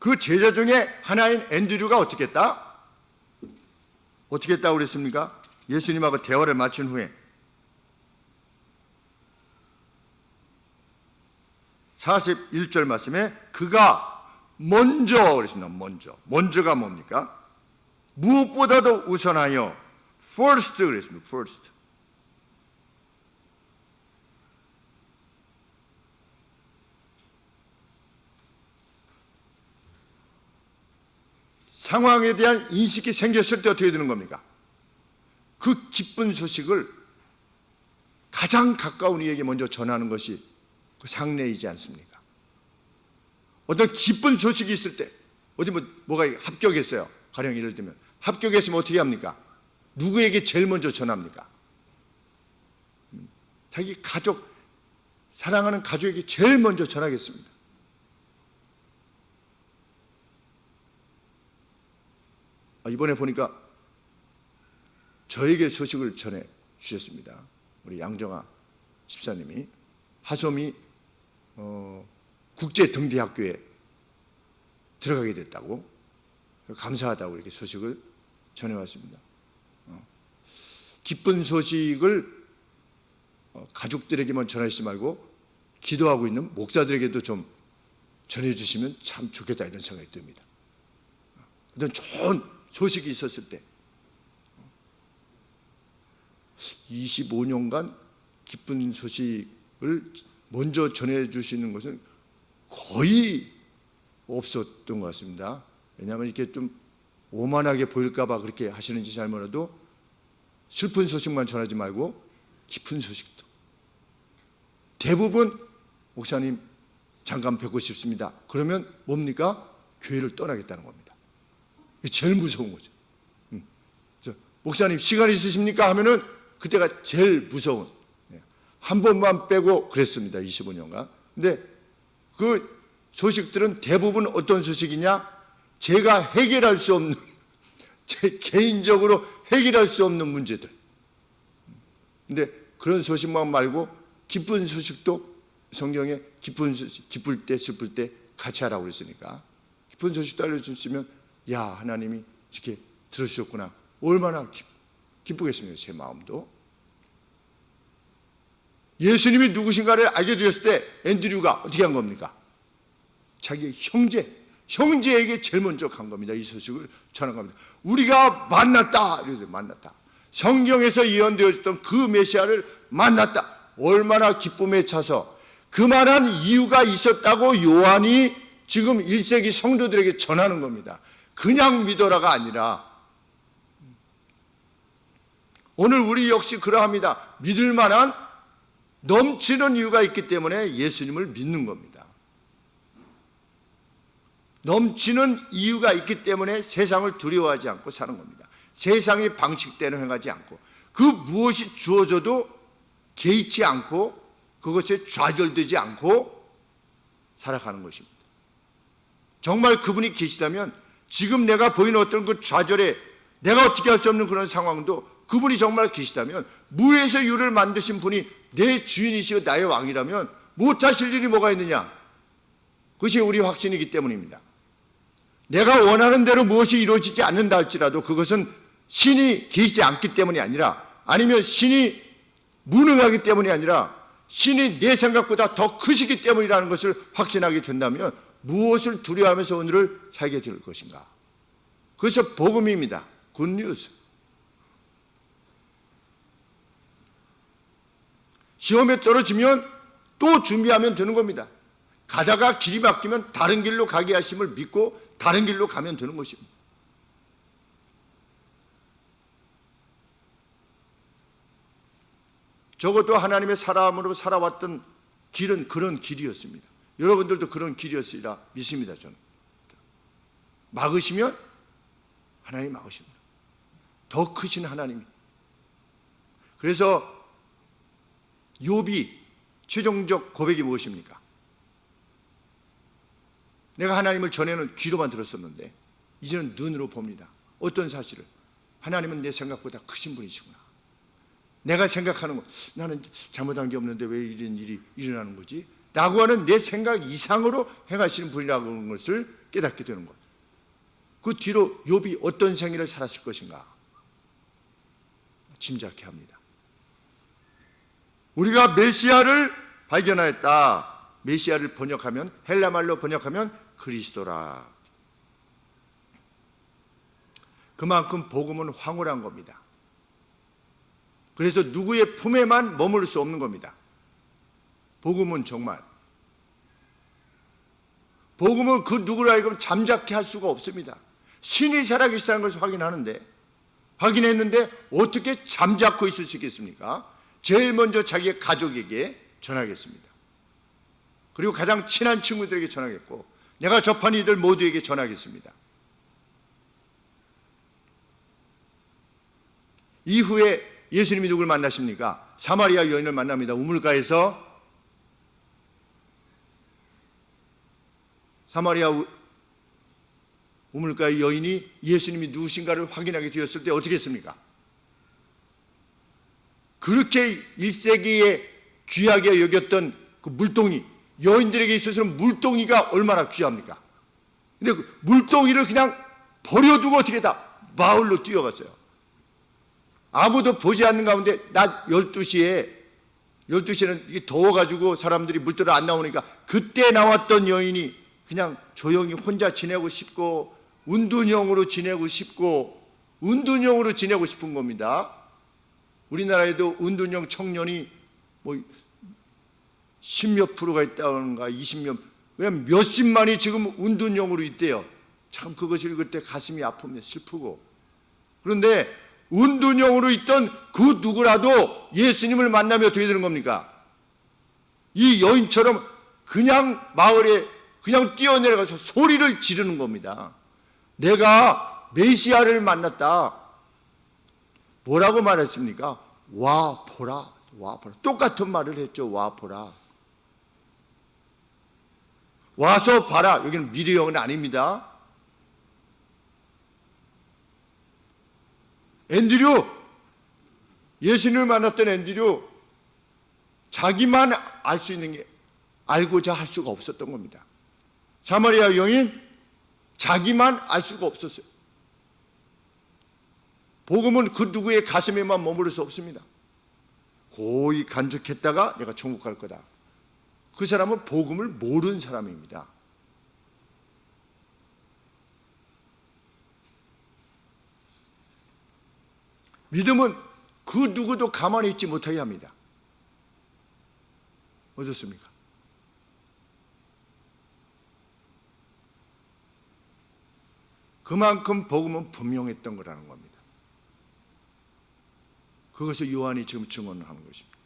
그 제자 중에 하나인 앤드류가 어떻게 했다? 어떻게 했다고 그랬습니까? 예수님하고 대화를 마친 후에 41절 말씀에 그가 먼저 그랬습니다. 먼저가 뭡니까? 무엇보다도 우선하여 first 그랬습니다. first. 상황에 대한 인식이 생겼을 때 어떻게 되는 겁니까? 그 기쁜 소식을 가장 가까운 이에게 먼저 전하는 것이 그 상례이지 않습니까? 어떤 기쁜 소식이 있을 때, 어디 뭐가 합격했어요. 가령 예를 들면 합격했으면 어떻게 합니까? 누구에게 제일 먼저 전합니까? 자기 가족, 사랑하는 가족에게 제일 먼저 전하겠습니다. 이번에 보니까 저에게 소식을 전해 주셨습니다. 우리 양정아 집사님이 하솜이 국제등대학교에 들어가게 됐다고, 감사하다고 이렇게 소식을 전해왔습니다. 기쁜 소식을 가족들에게만 전하시지 말고 기도하고 있는 목사들에게도 좀 전해주시면 참 좋겠다, 이런 생각이 듭니다. 어떤 좋은 소식이 있었을 때 25년간 기쁜 소식을 먼저 전해주시는 것은 거의 없었던 것 같습니다. 왜냐하면 이렇게 좀 오만하게 보일까 봐 그렇게 하시는지 잘 몰라도 슬픈 소식만 전하지 말고 기쁜 소식도. 대부분 목사님 잠깐 뵙고 싶습니다. 그러면 뭡니까? 교회를 떠나겠다는 겁니다. 이게 제일 무서운 거죠. 목사님 시간 있으십니까? 하면은 그때가 제일 무서운. 한 번만 빼고 그랬습니다. 25년간. 근데 그 소식들은 대부분 어떤 소식이냐? 제가 해결할 수 없는, 제 개인적으로 해결할 수 없는 문제들. 근데 그런 소식만 말고 기쁜 소식도 성경에 기쁜 소식, 기쁠 때 슬플 때 같이 하라고 그랬으니까 기쁜 소식도 알려주시면 야, 하나님이 이렇게 들으셨구나. 얼마나 기쁘겠습니까? 제 마음도. 예수님이 누구신가를 알게 되었을 때 앤드류가 어떻게 한 겁니까? 자기 형제에게 제일 먼저 간 겁니다. 이 소식을 전한 겁니다. 우리가 만났다. 이래서 만났다. 성경에서 예언되었던 그 메시아를 만났다. 얼마나 기쁨에 차서 그만한 이유가 있었다고 요한이 지금 1세기 성도들에게 전하는 겁니다. 그냥 믿어라가 아니라 오늘 우리 역시 그러합니다. 믿을 만한 넘치는 이유가 있기 때문에 예수님을 믿는 겁니다. 넘치는 이유가 있기 때문에 세상을 두려워하지 않고 사는 겁니다. 세상의 방식대로 행하지 않고 그 무엇이 주어져도 개의치 않고 그것에 좌절되지 않고 살아가는 것입니다. 정말 그분이 계시다면 지금 내가 보이는 어떤 그 좌절에 내가 어떻게 할 수 없는 그런 상황도 그분이 정말 계시다면 무에서 유를 만드신 분이 내 주인이시고 나의 왕이라면 못하실 일이 뭐가 있느냐? 그것이 우리 확신이기 때문입니다. 내가 원하는 대로 무엇이 이루어지지 않는다 할지라도 그것은 신이 계시지 않기 때문이 아니라 아니면 신이 무능하기 때문이 아니라 신이 내 생각보다 더 크시기 때문이라는 것을 확신하게 된다면 무엇을 두려워하면서 오늘을 살게 될 것인가? 그래서 복음입니다. 굿뉴스. 시험에 떨어지면 또 준비하면 되는 겁니다. 가다가 길이 막히면 다른 길로 가게 하심을 믿고 다른 길로 가면 되는 것입니다. 적어도 하나님의 사람으로 살아왔던 길은 그런 길이었습니다. 여러분들도 그런 길이었으리라 믿습니다. 저는. 막으시면 하나님 막으십니다. 더 크신 하나님이. 그래서 욥이 최종적 고백이 무엇입니까? 내가 하나님을 전에는 귀로만 들었었는데 이제는 눈으로 봅니다. 어떤 사실을? 하나님은 내 생각보다 크신 분이시구나. 내가 생각하는 것, 나는 잘못한 게 없는데 왜 이런 일이 일어나는 거지? 라고 하는 내 생각 이상으로 행하시는 분이라고 하는 것을 깨닫게 되는 것. 그 뒤로 욥이 어떤 생일을 살았을 것인가? 짐작해 합니다. 우리가 메시아를 발견하였다. 메시아를 번역하면 헬라말로 번역하면 그리스도라. 그만큼 복음은 황홀한 겁니다. 그래서 누구의 품에만 머물 수 없는 겁니다. 복음은 정말 복음은 그 누구를 알고 잠자케 할 수가 없습니다. 신이 살아계시다는 것을 확인했는데 어떻게 잠자코 있을 수 있겠습니까? 제일 먼저 자기의 가족에게 전하겠습니다. 그리고 가장 친한 친구들에게 전하겠고 내가 접한 이들 모두에게 전하겠습니다. 이후에 예수님이 누굴 만나십니까? 사마리아 여인을 만납니다. 우물가에서 사마리아 우물가의 여인이 예수님이 누구신가를 확인하게 되었을 때 어떻게 했습니까? 그렇게 1세기에 귀하게 여겼던 그 물동이, 여인들에게 있어서는 물동이가 얼마나 귀합니까? 근데 그 물동이를 그냥 버려두고 어떻게 다 마을로 뛰어갔어요. 아무도 보지 않는 가운데 낮 12시에는 이게 더워가지고 사람들이 물들어 안 나오니까 그때 나왔던 여인이 그냥 조용히 혼자 지내고 싶고 운둔형으로 지내고 싶은 겁니다. 우리나라에도 운둔형 청년이 뭐 10몇 프로가 있다는가 20몇, 왜냐면 몇십만이 지금 운둔형으로 있대요. 참 그것을 읽을 때 가슴이 아픕니다. 슬프고. 그런데 운둔형으로 있던 그 누구라도 예수님을 만나면 어떻게 되는 겁니까? 이 여인처럼 그냥 마을에 그냥 뛰어내려가서 소리를 지르는 겁니다. 내가 메시아를 만났다. 뭐라고 말했습니까? 와 보라, 와 보라. 똑같은 말을 했죠. 와 보라. 와서 봐라. 여기는 미래형은 아닙니다. 앤드류, 예수님을 만났던 앤드류, 자기만 알 수 있는 게 알고자 할 수가 없었던 겁니다. 사마리아 여인 자기만 알 수가 없었어요. 복음은 그 누구의 가슴에만 머무를 수 없습니다. 고이 간직했다가 내가 천국 갈 거다. 그 사람은 복음을 모르는 사람입니다. 믿음은 그 누구도 가만히 있지 못하게 합니다. 어떻습니까? 그만큼 복음은 분명했던 거라는 겁니다. 그것을 요한이 지금 증언을 하는 것입니다.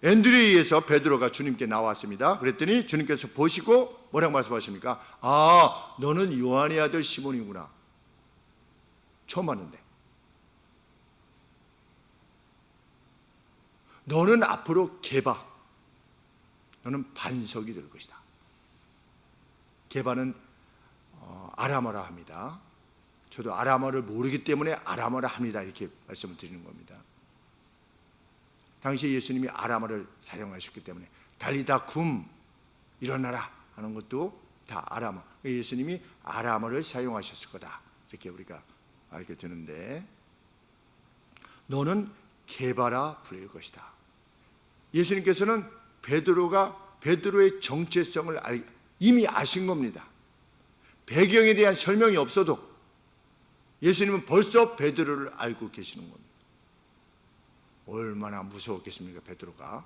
앤드류에 의해서 베드로가 주님께 나왔습니다. 그랬더니 주님께서 보시고 뭐라고 말씀하십니까? 아, 너는 요한의 아들 시몬이구나. 처음 봤는데. 너는 앞으로 게바, 너는 반석이 될 것이다. 게바는 아람어라 합니다. 저도 아람어를 모르기 때문에 아람어라 합니다. 이렇게 말씀을 드리는 겁니다. 당시 예수님이 아람어를 사용하셨기 때문에 달리다 굼 일어나라 하는 것도 다 아람어. 예수님이 아람어를 사용하셨을 거다. 이렇게 우리가 알게 되는데, 너는 게바라 불릴 것이다. 예수님께서는 베드로의 정체성을 이미 아신 겁니다. 배경에 대한 설명이 없어도 예수님은 벌써 베드로를 알고 계시는 겁니다. 얼마나 무서웠겠습니까, 베드로가?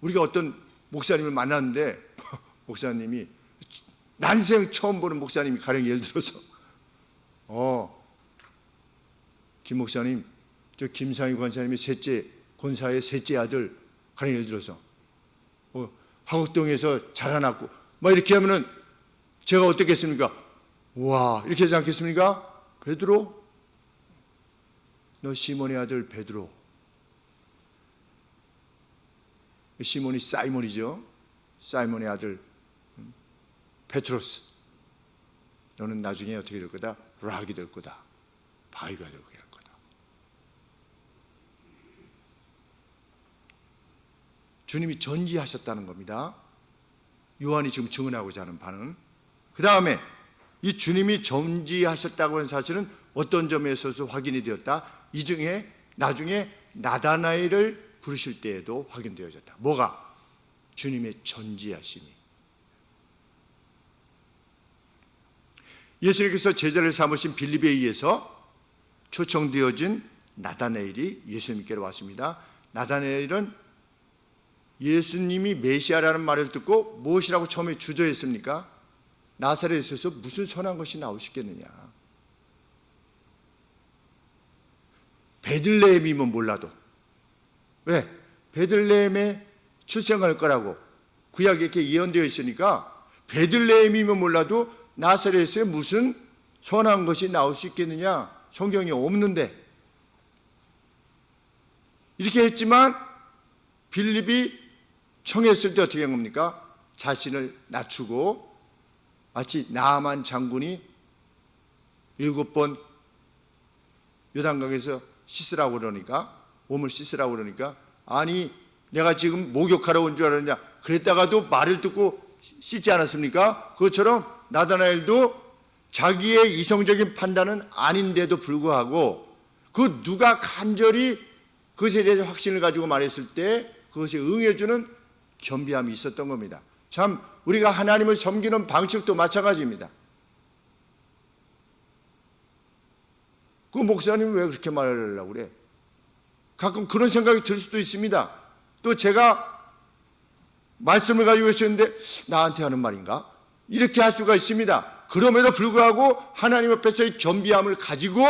우리가 어떤 목사님을 만났는데 목사님이 난생 처음 보는 목사님이 가령 예를 들어서 김 목사님, 저 김상희 권사님이 권사의 셋째 아들, 가령 예를 들어서 화곡동에서 자라났고 막 이렇게 하면은 제가 어떻겠습니까? 우와, 이렇게 하지 않겠습니까? 베드로, 너 시몬의 아들 베드로. 시몬이 사이몬이죠. 사이몬의 아들 페트로스. 너는 나중에 어떻게 될 거다? 락이 될 거다. 바위가 될 거다. 주님이 전지하셨다는 겁니다. 요한이 지금 증언하고자 하는 바는. 그 다음에 이 주님이 전지하셨다고 하는 사실은 어떤 점에 있어서 확인이 되었다? 이 중에 나중에 나다나엘을 부르실 때에도 확인되어졌다. 뭐가? 주님의 전지하심이. 예수님께서 제자를 삼으신 빌립에 의해서 초청되어진 나다나엘이 예수님께로 왔습니다. 나다나엘은 예수님이 메시아라는 말을 듣고 무엇이라고 처음에 주저했습니까? 나사렛에서 무슨 선한 것이 나오시겠느냐. 베들레헴이면 몰라도, 왜? 베들레헴에 출생할 거라고 구약에 이렇게 예언되어 있으니까 베들레헴이면 몰라도 나사렛에 무슨 선한 것이 나올 수 있겠느냐. 성경이 없는데. 이렇게 했지만 빌립이 청했을 때 어떻게 한 겁니까? 자신을 낮추고 마치 나아만 장군이 7번 요단강에서 씻으라고 그러니까, 몸을 씻으라고 그러니까, 아니 내가 지금 목욕하러 온 줄 알았냐, 그랬다가도 말을 듣고 씻지 않았습니까? 그것처럼 나다나엘도 자기의 이성적인 판단은 아닌데도 불구하고 그 누가 간절히 그것에 대해서 확신을 가지고 말했을 때 그것에 응해주는 겸비함이 있었던 겁니다. 참 우리가 하나님을 섬기는 방식도 마찬가지입니다. 그 목사님 왜 그렇게 말하려고 그래? 가끔 그런 생각이 들 수도 있습니다. 또 제가 말씀을 가지고 있었는데 나한테 하는 말인가? 이렇게 할 수가 있습니다. 그럼에도 불구하고 하나님 앞에서의 겸비함을 가지고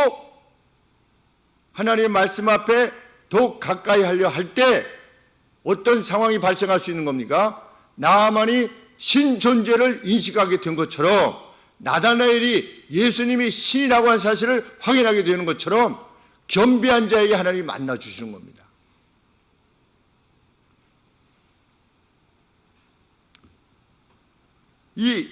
하나님의 말씀 앞에 더욱 가까이 하려 할 때 어떤 상황이 발생할 수 있는 겁니까? 나아만이 신 존재를 인식하게 된 것처럼 나다나엘이 예수님이 신이라고 하는 사실을 확인하게 되는 것처럼 겸비한 자에게 하나님이 만나주시는 겁니다. 이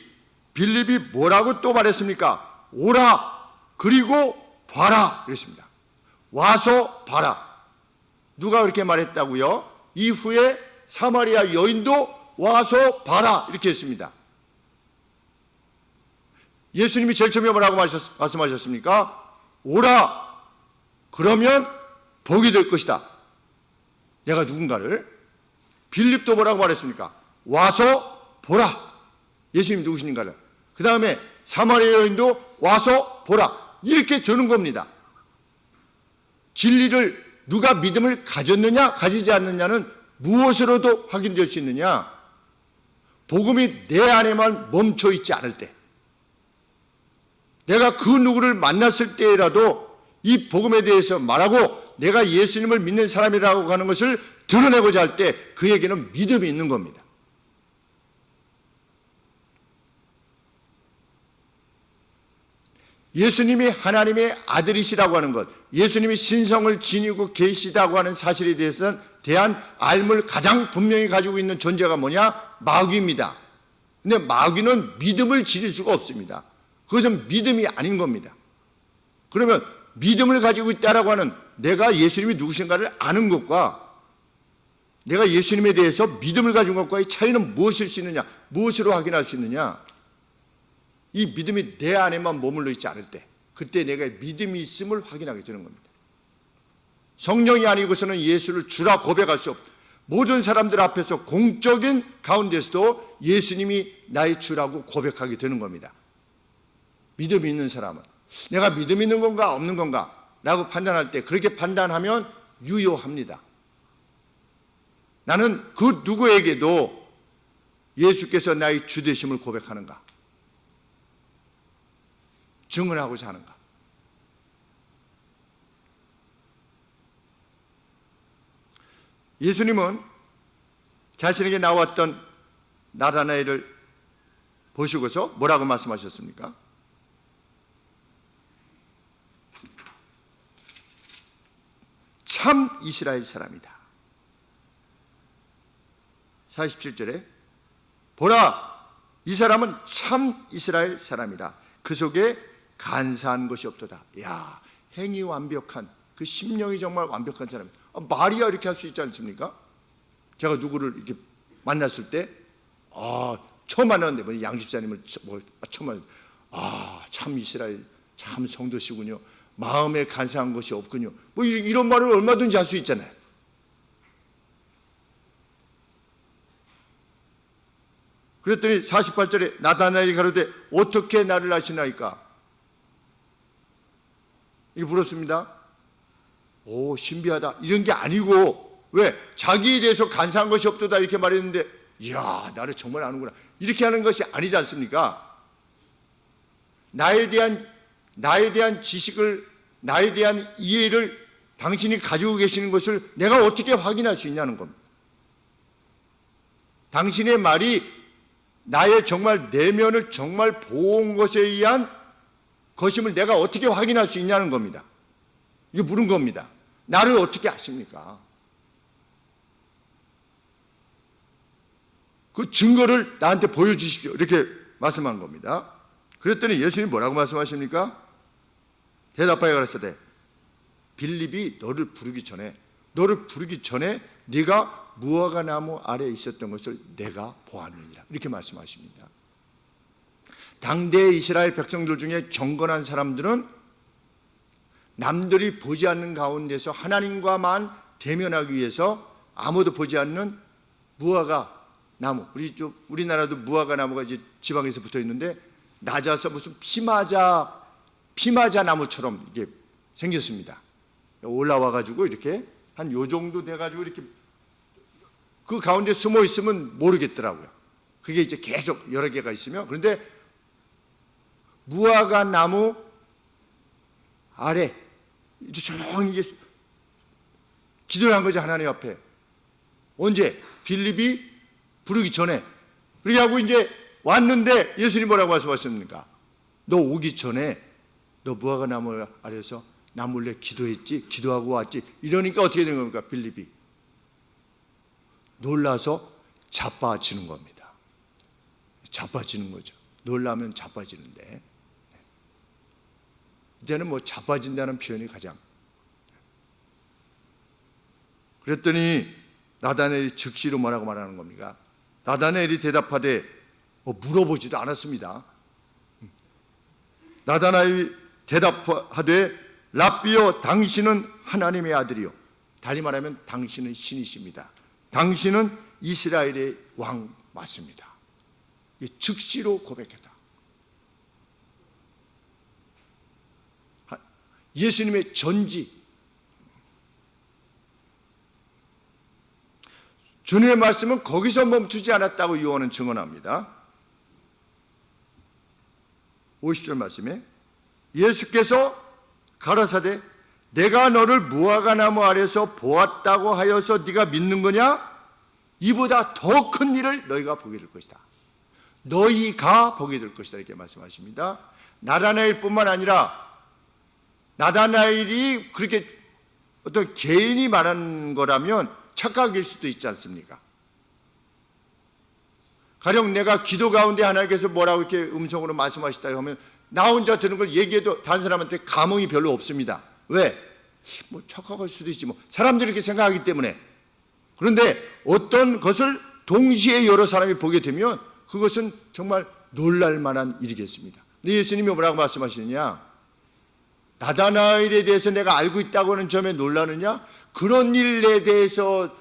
빌립이 뭐라고 또 말했습니까? 오라 그리고 봐라 그랬습니다. 와서 봐라. 누가 그렇게 말했다고요? 이후에 사마리아 여인도 와서 봐라 이렇게 했습니다. 예수님이 제일 처음에 뭐라고 말씀하셨습니까? 오라, 그러면 복이 될 것이다. 내가 누군가를. 빌립도 뭐라고 말했습니까? 와서 보라. 예수님 누구신가를. 그 다음에 사마리아 여인도 와서 보라. 이렇게 되는 겁니다. 진리를 누가 믿음을 가졌느냐 가지지 않느냐는 무엇으로도 확인될 수 있느냐? 복음이 내 안에만 멈춰 있지 않을 때, 내가 그 누구를 만났을 때라도 이 복음에 대해서 말하고 내가 예수님을 믿는 사람이라고 하는 것을 드러내고자 할 때 그에게는 믿음이 있는 겁니다. 예수님이 하나님의 아들이시라고 하는 것, 예수님이 신성을 지니고 계시다고 하는 사실에 대한 알물 가장 분명히 가지고 있는 존재가 뭐냐? 마귀입니다. 근데 마귀는 믿음을 지닐 수가 없습니다. 그것은 믿음이 아닌 겁니다. 그러면 믿음을 가지고 있다라고 하는, 내가 예수님이 누구신가를 아는 것과 내가 예수님에 대해서 믿음을 가진 것과의 차이는 무엇일 수 있느냐? 무엇으로 확인할 수 있느냐? 이 믿음이 내 안에만 머물러 있지 않을 때, 그때 내가 믿음이 있음을 확인하게 되는 겁니다. 성령이 아니고서는 예수를 주라 고백할 수 없다. 모든 사람들 앞에서 공적인 가운데서도 예수님이 나의 주라고 고백하게 되는 겁니다. 믿음이 있는 사람은 내가 믿음 있는 건가 없는 건가 라고 판단할 때, 그렇게 판단하면 유효합니다. 나는 그 누구에게도 예수께서 나의 주 되심을 고백하는가, 증언하고자 하는가. 예수님은 자신에게 나왔던 나다나엘을 보시고서 뭐라고 말씀하셨습니까? 참 이스라엘 사람이다. 47절에 보라, 이 사람은 참 이스라엘 사람이다. 그 속에 간사한 것이 없도다. 야, 행위 완벽한, 그 심령이 정말 완벽한 사람. 마리아 이렇게 할 수 있지 않습니까? 제가 누구를 이렇게 만났을 때, 처음 만났는데 뭐 양집사님을 처음 만났는데, 참 이스라엘 참 성도시군요. 마음에 간사한 것이 없군요. 뭐 이런 말을 얼마든지 할 수 있잖아요. 그랬더니 48절에 나다나엘이 가로되 어떻게 나를 아시나이까? 이게 물었습니다. 오, 신비하다. 이런 게 아니고, 왜? 자기에 대해서 간사한 것이 없도다 이렇게 말했는데, 이야, 나를 정말 아는구나. 이렇게 하는 것이 아니지 않습니까? 나에 대한 지식을, 나에 대한 이해를 당신이 가지고 계시는 것을 내가 어떻게 확인할 수 있냐는 겁니다. 당신의 말이 나의 정말 내면을 정말 보온 것에 의한 것임을 내가 어떻게 확인할 수 있냐는 겁니다. 이게 물은 겁니다. 나를 어떻게 아십니까? 그 증거를 나한테 보여주십시오. 이렇게 말씀한 겁니다. 그랬더니 예수님이 뭐라고 말씀하십니까? 대답하여 가라사대 빌립이 너를 부르기 전에 네가 무화과 나무 아래에 있었던 것을 내가 보았느니라. 이렇게 말씀하십니다. 당대 이스라엘 백성들 중에 경건한 사람들은 남들이 보지 않는 가운데서 하나님과만 대면하기 위해서 아무도 보지 않는 무화과 나무, 우리나라도 무화과 나무가 이제 지방에서 붙어 있는데 낮아서 무슨 피마자 나무처럼 이게 생겼습니다. 올라와 가지고 이렇게 한 요 정도 돼 가지고 이렇게 그 가운데 숨어 있으면 모르겠더라고요. 그게 이제 계속 여러 개가 있으면. 그런데 무화과 나무 아래 조용히 기도를 한 거죠, 하나님 앞에. 언제? 빌립이 부르기 전에. 그렇게 하고 이제 왔는데 예수님 뭐라고 말씀하셨습니까? 너 오기 전에 너 무화과 나무 아래에서 나 몰래 기도했지? 기도하고 왔지? 이러니까 어떻게 된 겁니까? 빌립이 놀라서 자빠지는 겁니다. 자빠지는 거죠. 놀라면 자빠지는데, 이제는 뭐 자빠진다는 표현이 가장. 그랬더니 나다나엘이 즉시로 뭐라고 말하는 겁니까? 나다나엘이 대답하되 물어보지도 않았습니다. 나다나엘이 대답하되 랍비여 당신은 하나님의 아들이요 달리 말하면 당신은 신이십니다. 당신은 이스라엘의 왕 맞습니다. 즉시로 고백했다. 예수님의 전지, 주님의 말씀은 거기서 멈추지 않았다고 요한은 증언합니다. 50절 말씀에 예수께서 가라사대 내가 너를 무화과나무 아래서 보았다고 하여서 네가 믿는 거냐? 이보다 더 큰 일을 너희가 보게 될 것이다. 너희가 보게 될 것이다 이렇게 말씀하십니다. 나다나엘뿐만 아니라 나다나엘이 그렇게 어떤 개인이 말한 거라면 착각일 수도 있지 않습니까? 가령 내가 기도 가운데 하나님께서 뭐라고 이렇게 음성으로 말씀하시다 하면 나 혼자 들은 걸 얘기해도 다른 사람한테 감흥이 별로 없습니다. 왜? 착각할 수도 있지 사람들이 이렇게 생각하기 때문에. 그런데 어떤 것을 동시에 여러 사람이 보게 되면 그것은 정말 놀랄 만한 일이겠습니다. 근데 예수님이 뭐라고 말씀하시느냐? 나다나엘에 대해서 내가 알고 있다고 하는 점에 놀라느냐? 그런 일에 대해서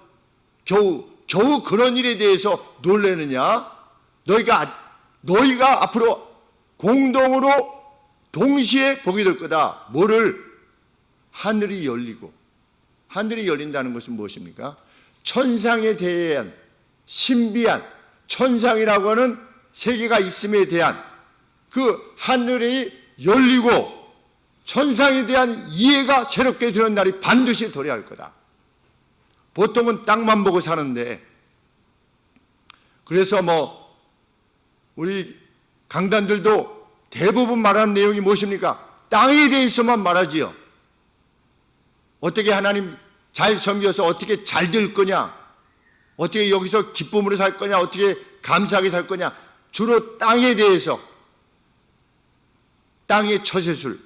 겨우 그런 일에 대해서 놀라느냐? 너희가 앞으로 공동으로 동시에 보게 될 거다. 뭐를? 하늘이 열리고. 하늘이 열린다는 것은 무엇입니까? 천상에 대한 신비한 천상이라고 하는 세계가 있음에 대한 그 하늘이 열리고 천상에 대한 이해가 새롭게 되는 날이 반드시 도래할 거다. 보통은 땅만 보고 사는데, 그래서 우리 강단들도 대부분 말하는 내용이 무엇입니까? 땅에 대해서만 말하지요. 어떻게 하나님 잘 섬겨서 어떻게 잘 될 거냐, 어떻게 여기서 기쁨으로 살 거냐, 어떻게 감사하게 살 거냐, 주로 땅에 대해서, 땅의 처세술.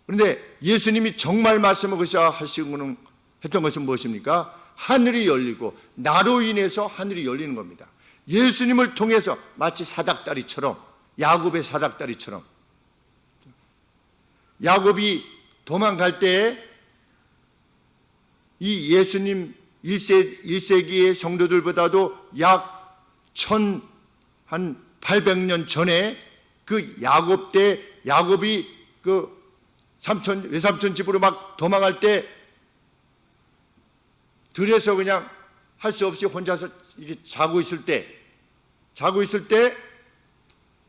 그런데 예수님이 정말 말씀하시고 했던 것은 무엇입니까? 하늘이 열리고 나로 인해서 하늘이 열리는 겁니다. 예수님을 통해서 마치 사닥다리처럼, 야곱의 사닥다리처럼, 야곱이 도망갈 때 이 예수님 1세기의 성도들보다도 약 1800년 전에 그 야곱 때 야곱이 그 외삼촌 집으로 막 도망할 때 들에서 그냥 할 수 없이 혼자서 이렇게 자고 있을 때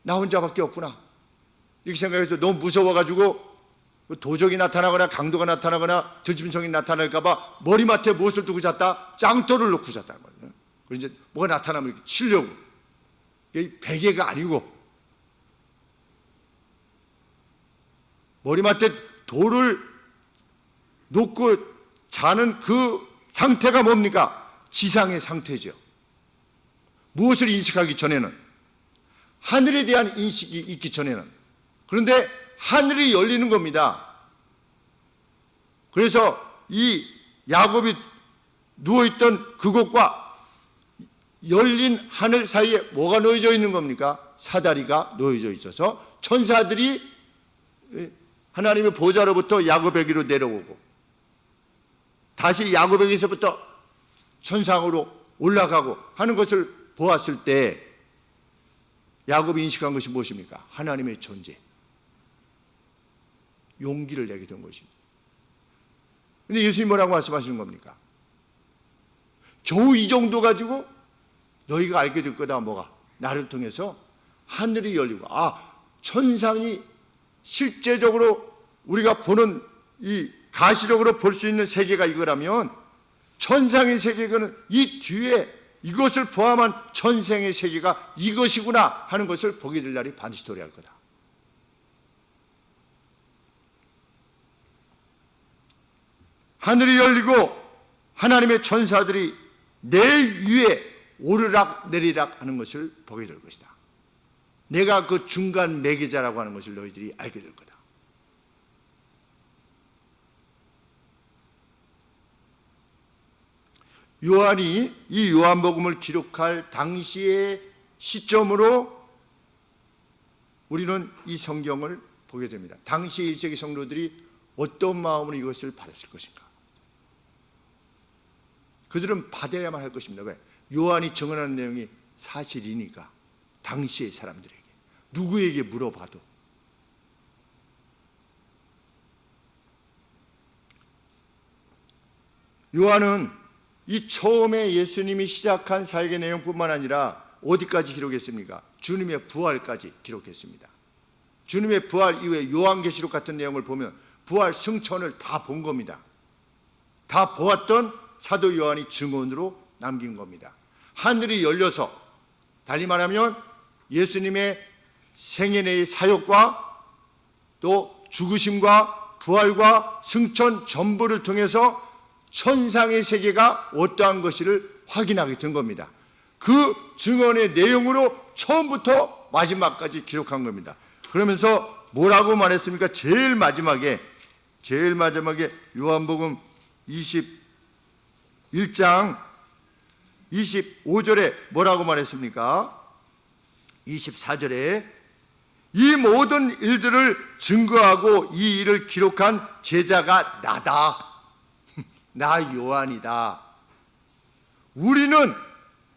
나 혼자밖에 없구나 이렇게 생각해서 너무 무서워가지고 도적이 나타나거나 강도가 나타나거나 들짐승이 나타날까 봐 머리맡에 무엇을 두고 잤다? 짱돌을 놓고 잤다는 거예요. 그래서 이제 뭐가 나타나면 이렇게 치려고. 이게 베개가 아니고 머리맡에 돌을 놓고 자는 그 상태가 뭡니까? 지상의 상태죠. 무엇을 인식하기 전에는, 하늘에 대한 인식이 있기 전에는. 그런데 하늘이 열리는 겁니다. 그래서 이 야곱이 누워있던 그곳과 열린 하늘 사이에 뭐가 놓여져 있는 겁니까? 사다리가 놓여져 있어서 천사들이 하나님의 보좌로부터 야곱에게로 내려오고 다시 야곱에게서부터 천상으로 올라가고 하는 것을 보았을 때 야곱이 인식한 것이 무엇입니까? 하나님의 존재, 용기를 내게 된 것입니다. 그런데 예수님이 뭐라고 말씀하시는 겁니까? 겨우 이 정도 가지고 너희가 알게 될 거다. 뭐가? 나를 통해서 하늘이 열리고, 천상이 실제적으로 우리가 보는 이 가시적으로 볼 수 있는 세계가 이거라면 천상의 세계는 이 뒤에 이것을 포함한 천상의 세계가 이것이구나 하는 것을 보게 될 날이 반드시 도래할 거다. 하늘이 열리고 하나님의 천사들이 내 위에 오르락 내리락 하는 것을 보게 될 것이다. 내가 그 중간 매개자라고 하는 것을 너희들이 알게 될 거다. 요한이 이 요한복음을 기록할 당시의 시점으로 우리는 이 성경을 보게 됩니다. 당시 1세기 성도들이 어떤 마음으로 이것을 받았을 것인가? 그들은 받아야만 할 것입니다. 왜? 요한이 증언하는 내용이 사실이니까. 당시의 사람들에게, 누구에게 물어봐도. 요한은 이 처음에 예수님이 시작한 사역의 내용뿐만 아니라 어디까지 기록했습니까? 주님의 부활까지 기록했습니다. 주님의 부활 이후에 요한계시록 같은 내용을 보면 부활 승천을 다 본 겁니다. 다 보았던 사도 요한이 증언으로 남긴 겁니다. 하늘이 열려서, 달리 말하면 예수님의 생애내의 사역과 또 죽으심과 부활과 승천 전부를 통해서 천상의 세계가 어떠한 것을 확인하게 된 겁니다. 그 증언의 내용으로 처음부터 마지막까지 기록한 겁니다. 그러면서 뭐라고 말했습니까? 제일 마지막에 요한복음 21장 25절에 뭐라고 말했습니까? 24절에 이 모든 일들을 증거하고 이 일을 기록한 제자가 나다. 나 요한이다. 우리는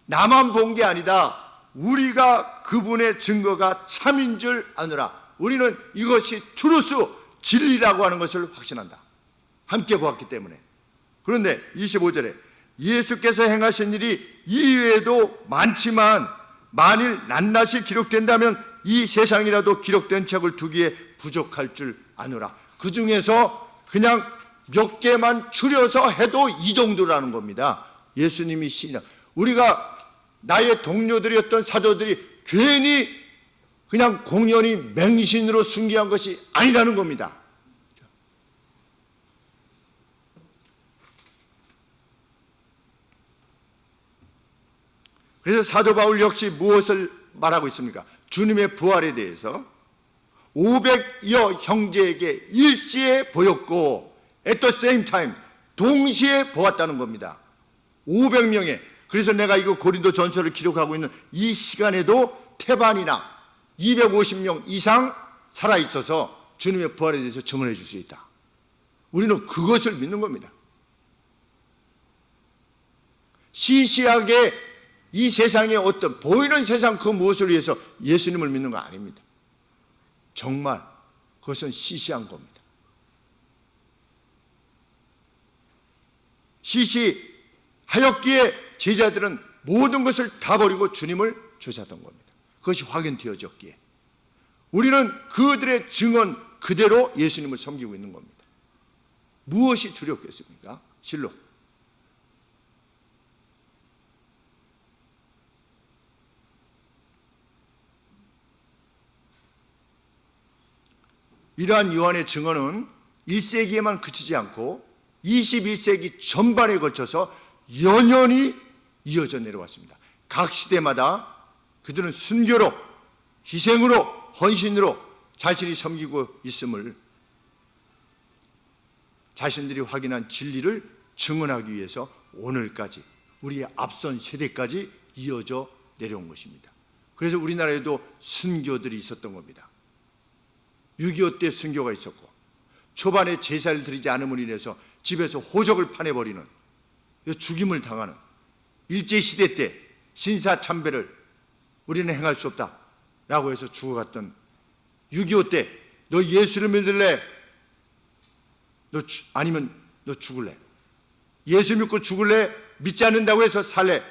나만 본 게 아니다. 우리가 그분의 증거가 참인 줄 아노라. 우리는 이것이 트루스, 진리라고 하는 것을 확신한다. 함께 보았기 때문에. 그런데 25절에 예수께서 행하신 일이 이외에도 많지만 만일 낱낱이 기록된다면 이 세상이라도 기록된 책을 두기에 부족할 줄 아노라. 그 중에서 그냥 몇 개만 추려서 해도 이 정도라는 겁니다. 예수님이 신이라. 우리가 나의 동료들이었던 사도들이 괜히 그냥 공연히 맹신으로 순기한 것이 아니라는 겁니다. 그래서 사도 바울 역시 무엇을 말하고 있습니까? 주님의 부활에 대해서 500여 형제에게 일시에 보였고 at the same time 동시에 보았다는 겁니다. 500명에. 그래서 내가 이거 고린도 전서를 기록하고 있는 이 시간에도 태반이나 250명 이상 살아있어서 주님의 부활에 대해서 증언해 줄 수 있다. 우리는 그것을 믿는 겁니다. 시시하게 이 세상의 어떤 보이는 세상 그 무엇을 위해서 예수님을 믿는 거 아닙니다. 정말 그것은 시시한 겁니다. 시시하였기에 제자들은 모든 것을 다 버리고 주님을 쫓았던 겁니다. 그것이 확인되어졌기에 우리는 그들의 증언 그대로 예수님을 섬기고 있는 겁니다. 무엇이 두렵겠습니까? 실로 이러한 요한의 증언은 1세기에만 그치지 않고 21세기 전반에 걸쳐서 연연히 이어져 내려왔습니다. 각 시대마다 그들은 순교로, 희생으로, 헌신으로 자신이 섬기고 있음을 자신들이 확인한 진리를 증언하기 위해서 오늘까지 우리의 앞선 세대까지 이어져 내려온 것입니다. 그래서 우리나라에도 순교들이 있었던 겁니다. 6.25 때 순교가 있었고 초반에 제사를 드리지 않음으로 인해서 집에서 호적을 파내버리는 죽임을 당하는 일제시대 때 신사참배를 우리는 행할 수 없다라고 해서 죽어갔던 6.25 때 너 예수를 믿을래? 아니면 너 죽을래? 예수 믿고 죽을래? 믿지 않는다고 해서 살래?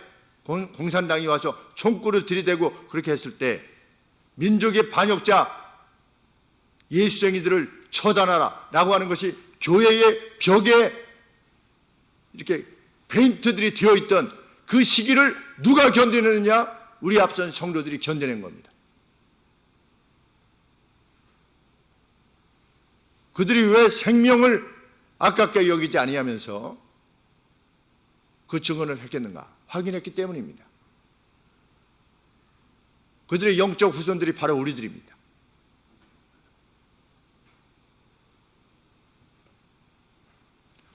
공산당이 와서 총구를 들이대고 그렇게 했을 때 민족의 반역자 예수쟁이들을 처단하라 라고 하는 것이 교회의 벽에 이렇게 페인트들이 되어있던 그 시기를 누가 견디느냐? 우리 앞선 성도들이 견뎌낸 겁니다. 그들이 왜 생명을 아깝게 여기지 아니하면서 그 증언을 했겠는가? 확인했기 때문입니다. 그들의 영적 후손들이 바로 우리들입니다.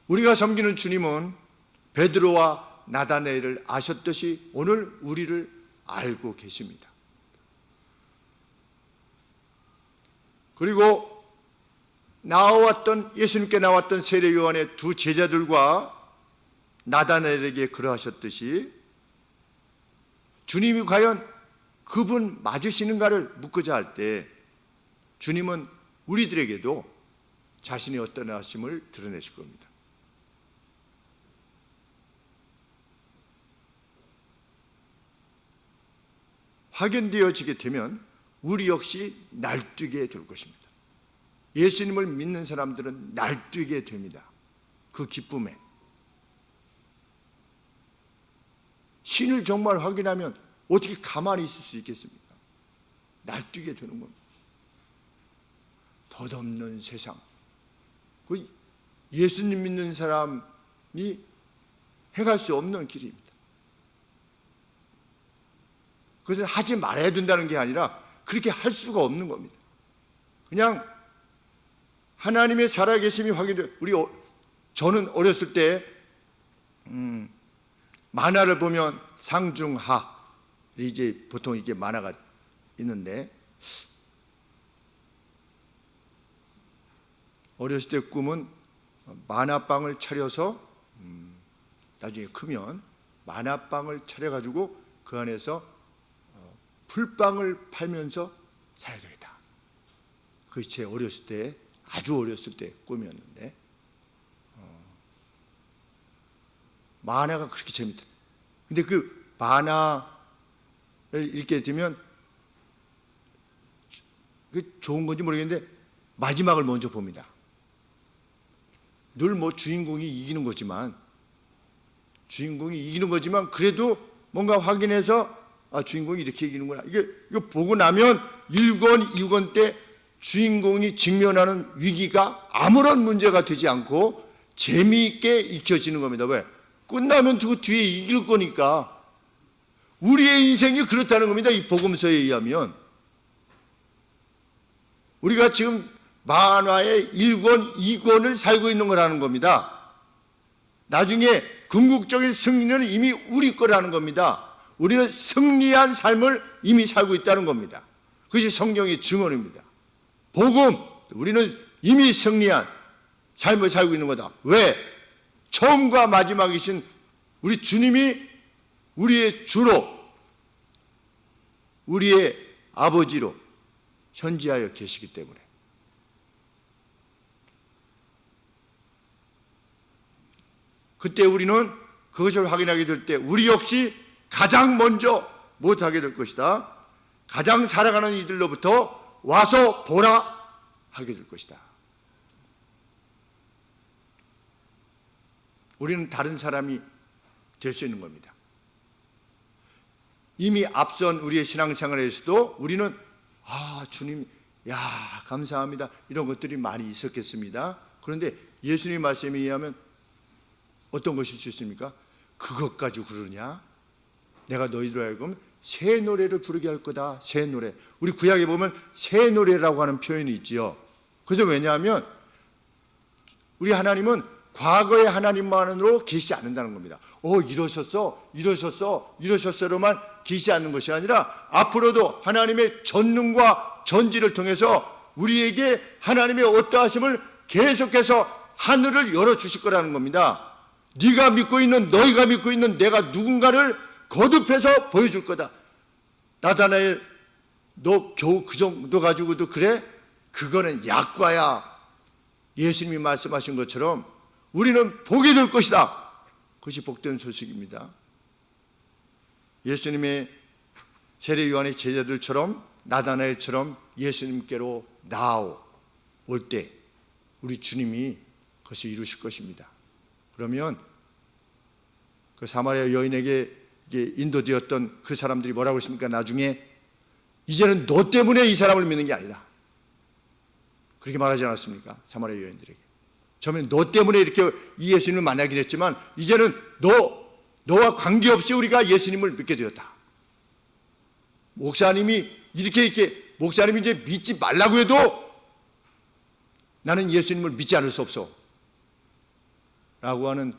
우리가 섬기는 주님은 베드로와 나다나엘을 아셨듯이 오늘 우리를 알고 계십니다. 그리고 예수님께 나왔던 세례 요한의 두 제자들과 나다나엘에게 그러하셨듯이 주님이 과연 그분 맞으시는가를 묻고자 할 때 주님은 우리들에게도 자신의 어떤 하심을 드러내실 겁니다. 확인되어지게 되면 우리 역시 날뛰게 될 것입니다. 예수님을 믿는 사람들은 날뛰게 됩니다. 그 기쁨에. 신을 정말 확인하면 어떻게 가만히 있을 수 있겠습니까? 날뛰게 되는 겁니다. 덧없는 세상. 그 예수님 믿는 사람이 행할 수 없는 길입니다. 그것은 하지 말아야 된다는 게 아니라 그렇게 할 수가 없는 겁니다. 그냥 하나님의 살아계심이 확인돼. 저는 어렸을 때 만화를 보면 상중하, 이제 보통 이게 만화가 있는데 어렸을 때 꿈은 만화방을 차려서 나중에 크면 만화방을 차려가지고 그 안에서 풀빵을 팔면서 살아야 되겠다. 그게 제 어렸을 때, 아주 어렸을 때 꿈이었는데 만화가 그렇게 재밌다. 근데 그 만화를 읽게 되면 그 좋은 건지 모르겠는데 마지막을 먼저 봅니다. 늘 뭐 주인공이 이기는 거지만 그래도 뭔가 확인해서 주인공이 이렇게 이기는구나. 이거 보고 나면 1권, 2권 때 주인공이 직면하는 위기가 아무런 문제가 되지 않고 재미있게 익혀지는 겁니다. 왜? 끝나면 그 뒤에 이길 거니까. 우리의 인생이 그렇다는 겁니다. 이 복음서에 의하면. 우리가 지금 만화의 1권, 2권을 살고 있는 거라는 겁니다. 나중에 궁극적인 승리는 이미 우리 거라는 겁니다. 우리는 승리한 삶을 이미 살고 있다는 겁니다. 그것이 성경의 증언입니다. 복음, 우리는 이미 승리한 삶을 살고 있는 거다. 왜? 처음과 마지막이신 우리 주님이 우리의 주로, 우리의 아버지로 현지하여 계시기 때문에. 그때 우리는 그것을 확인하게 될 때 우리 역시 가장 먼저 못하게 될 것이다. 가장 살아가는 이들로부터 와서 보라 하게 될 것이다. 우리는 다른 사람이 될 수 있는 겁니다. 이미 앞선 우리의 신앙생활에서도 우리는 주님, 감사합니다. 이런 것들이 많이 있었겠습니다. 그런데 예수님 말씀에 의하면 어떤 것일 수 있습니까? 그것 가지고 그러냐? 내가 너희들 하여금 새 노래를 부르게 할 거다. 새 노래. 우리 구약에 보면 새 노래라고 하는 표현이 있지요. 그래서 왜냐하면 우리 하나님은 과거의 하나님만으로 계시지 않는다는 겁니다. 이러셨어로만 계시지 않는 것이 아니라 앞으로도 하나님의 전능과 전지를 통해서 우리에게 하나님의 어떠하심을 계속해서 하늘을 열어주실 거라는 겁니다. 너희가 믿고 있는 내가 누군가를 거듭해서 보여줄 거다. 나다나엘, 너 겨우 그 정도 가지고도 그래? 그거는 약과야. 예수님이 말씀하신 것처럼 우리는 복이 될 것이다. 그것이 복된 소식입니다. 예수님의 세례 요한의 제자들처럼 나다나엘처럼 예수님께로 나아올 때 우리 주님이 그것을 이루실 것입니다. 그러면 그 사마리아 여인에게 인도되었던 그 사람들이 뭐라고 했습니까? 나중에 이제는 너 때문에 이 사람을 믿는 게 아니다. 그렇게 말하지 않았습니까? 사마리아 여인들에게. 처음에 너 때문에 이렇게 이 예수님을 만나긴 했지만 이제는 너와 관계없이 우리가 예수님을 믿게 되었다. 목사님이 목사님이 이제 믿지 말라고 해도 나는 예수님을 믿지 않을 수 없어. 라고 하는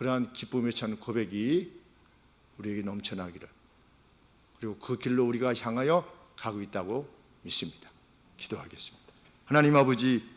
그러한 기쁨에 찬 고백이 우리에게 넘쳐나기를, 그리고 그 길로 우리가 향하여 가고 있다고 믿습니다. 기도하겠습니다. 하나님 아버지,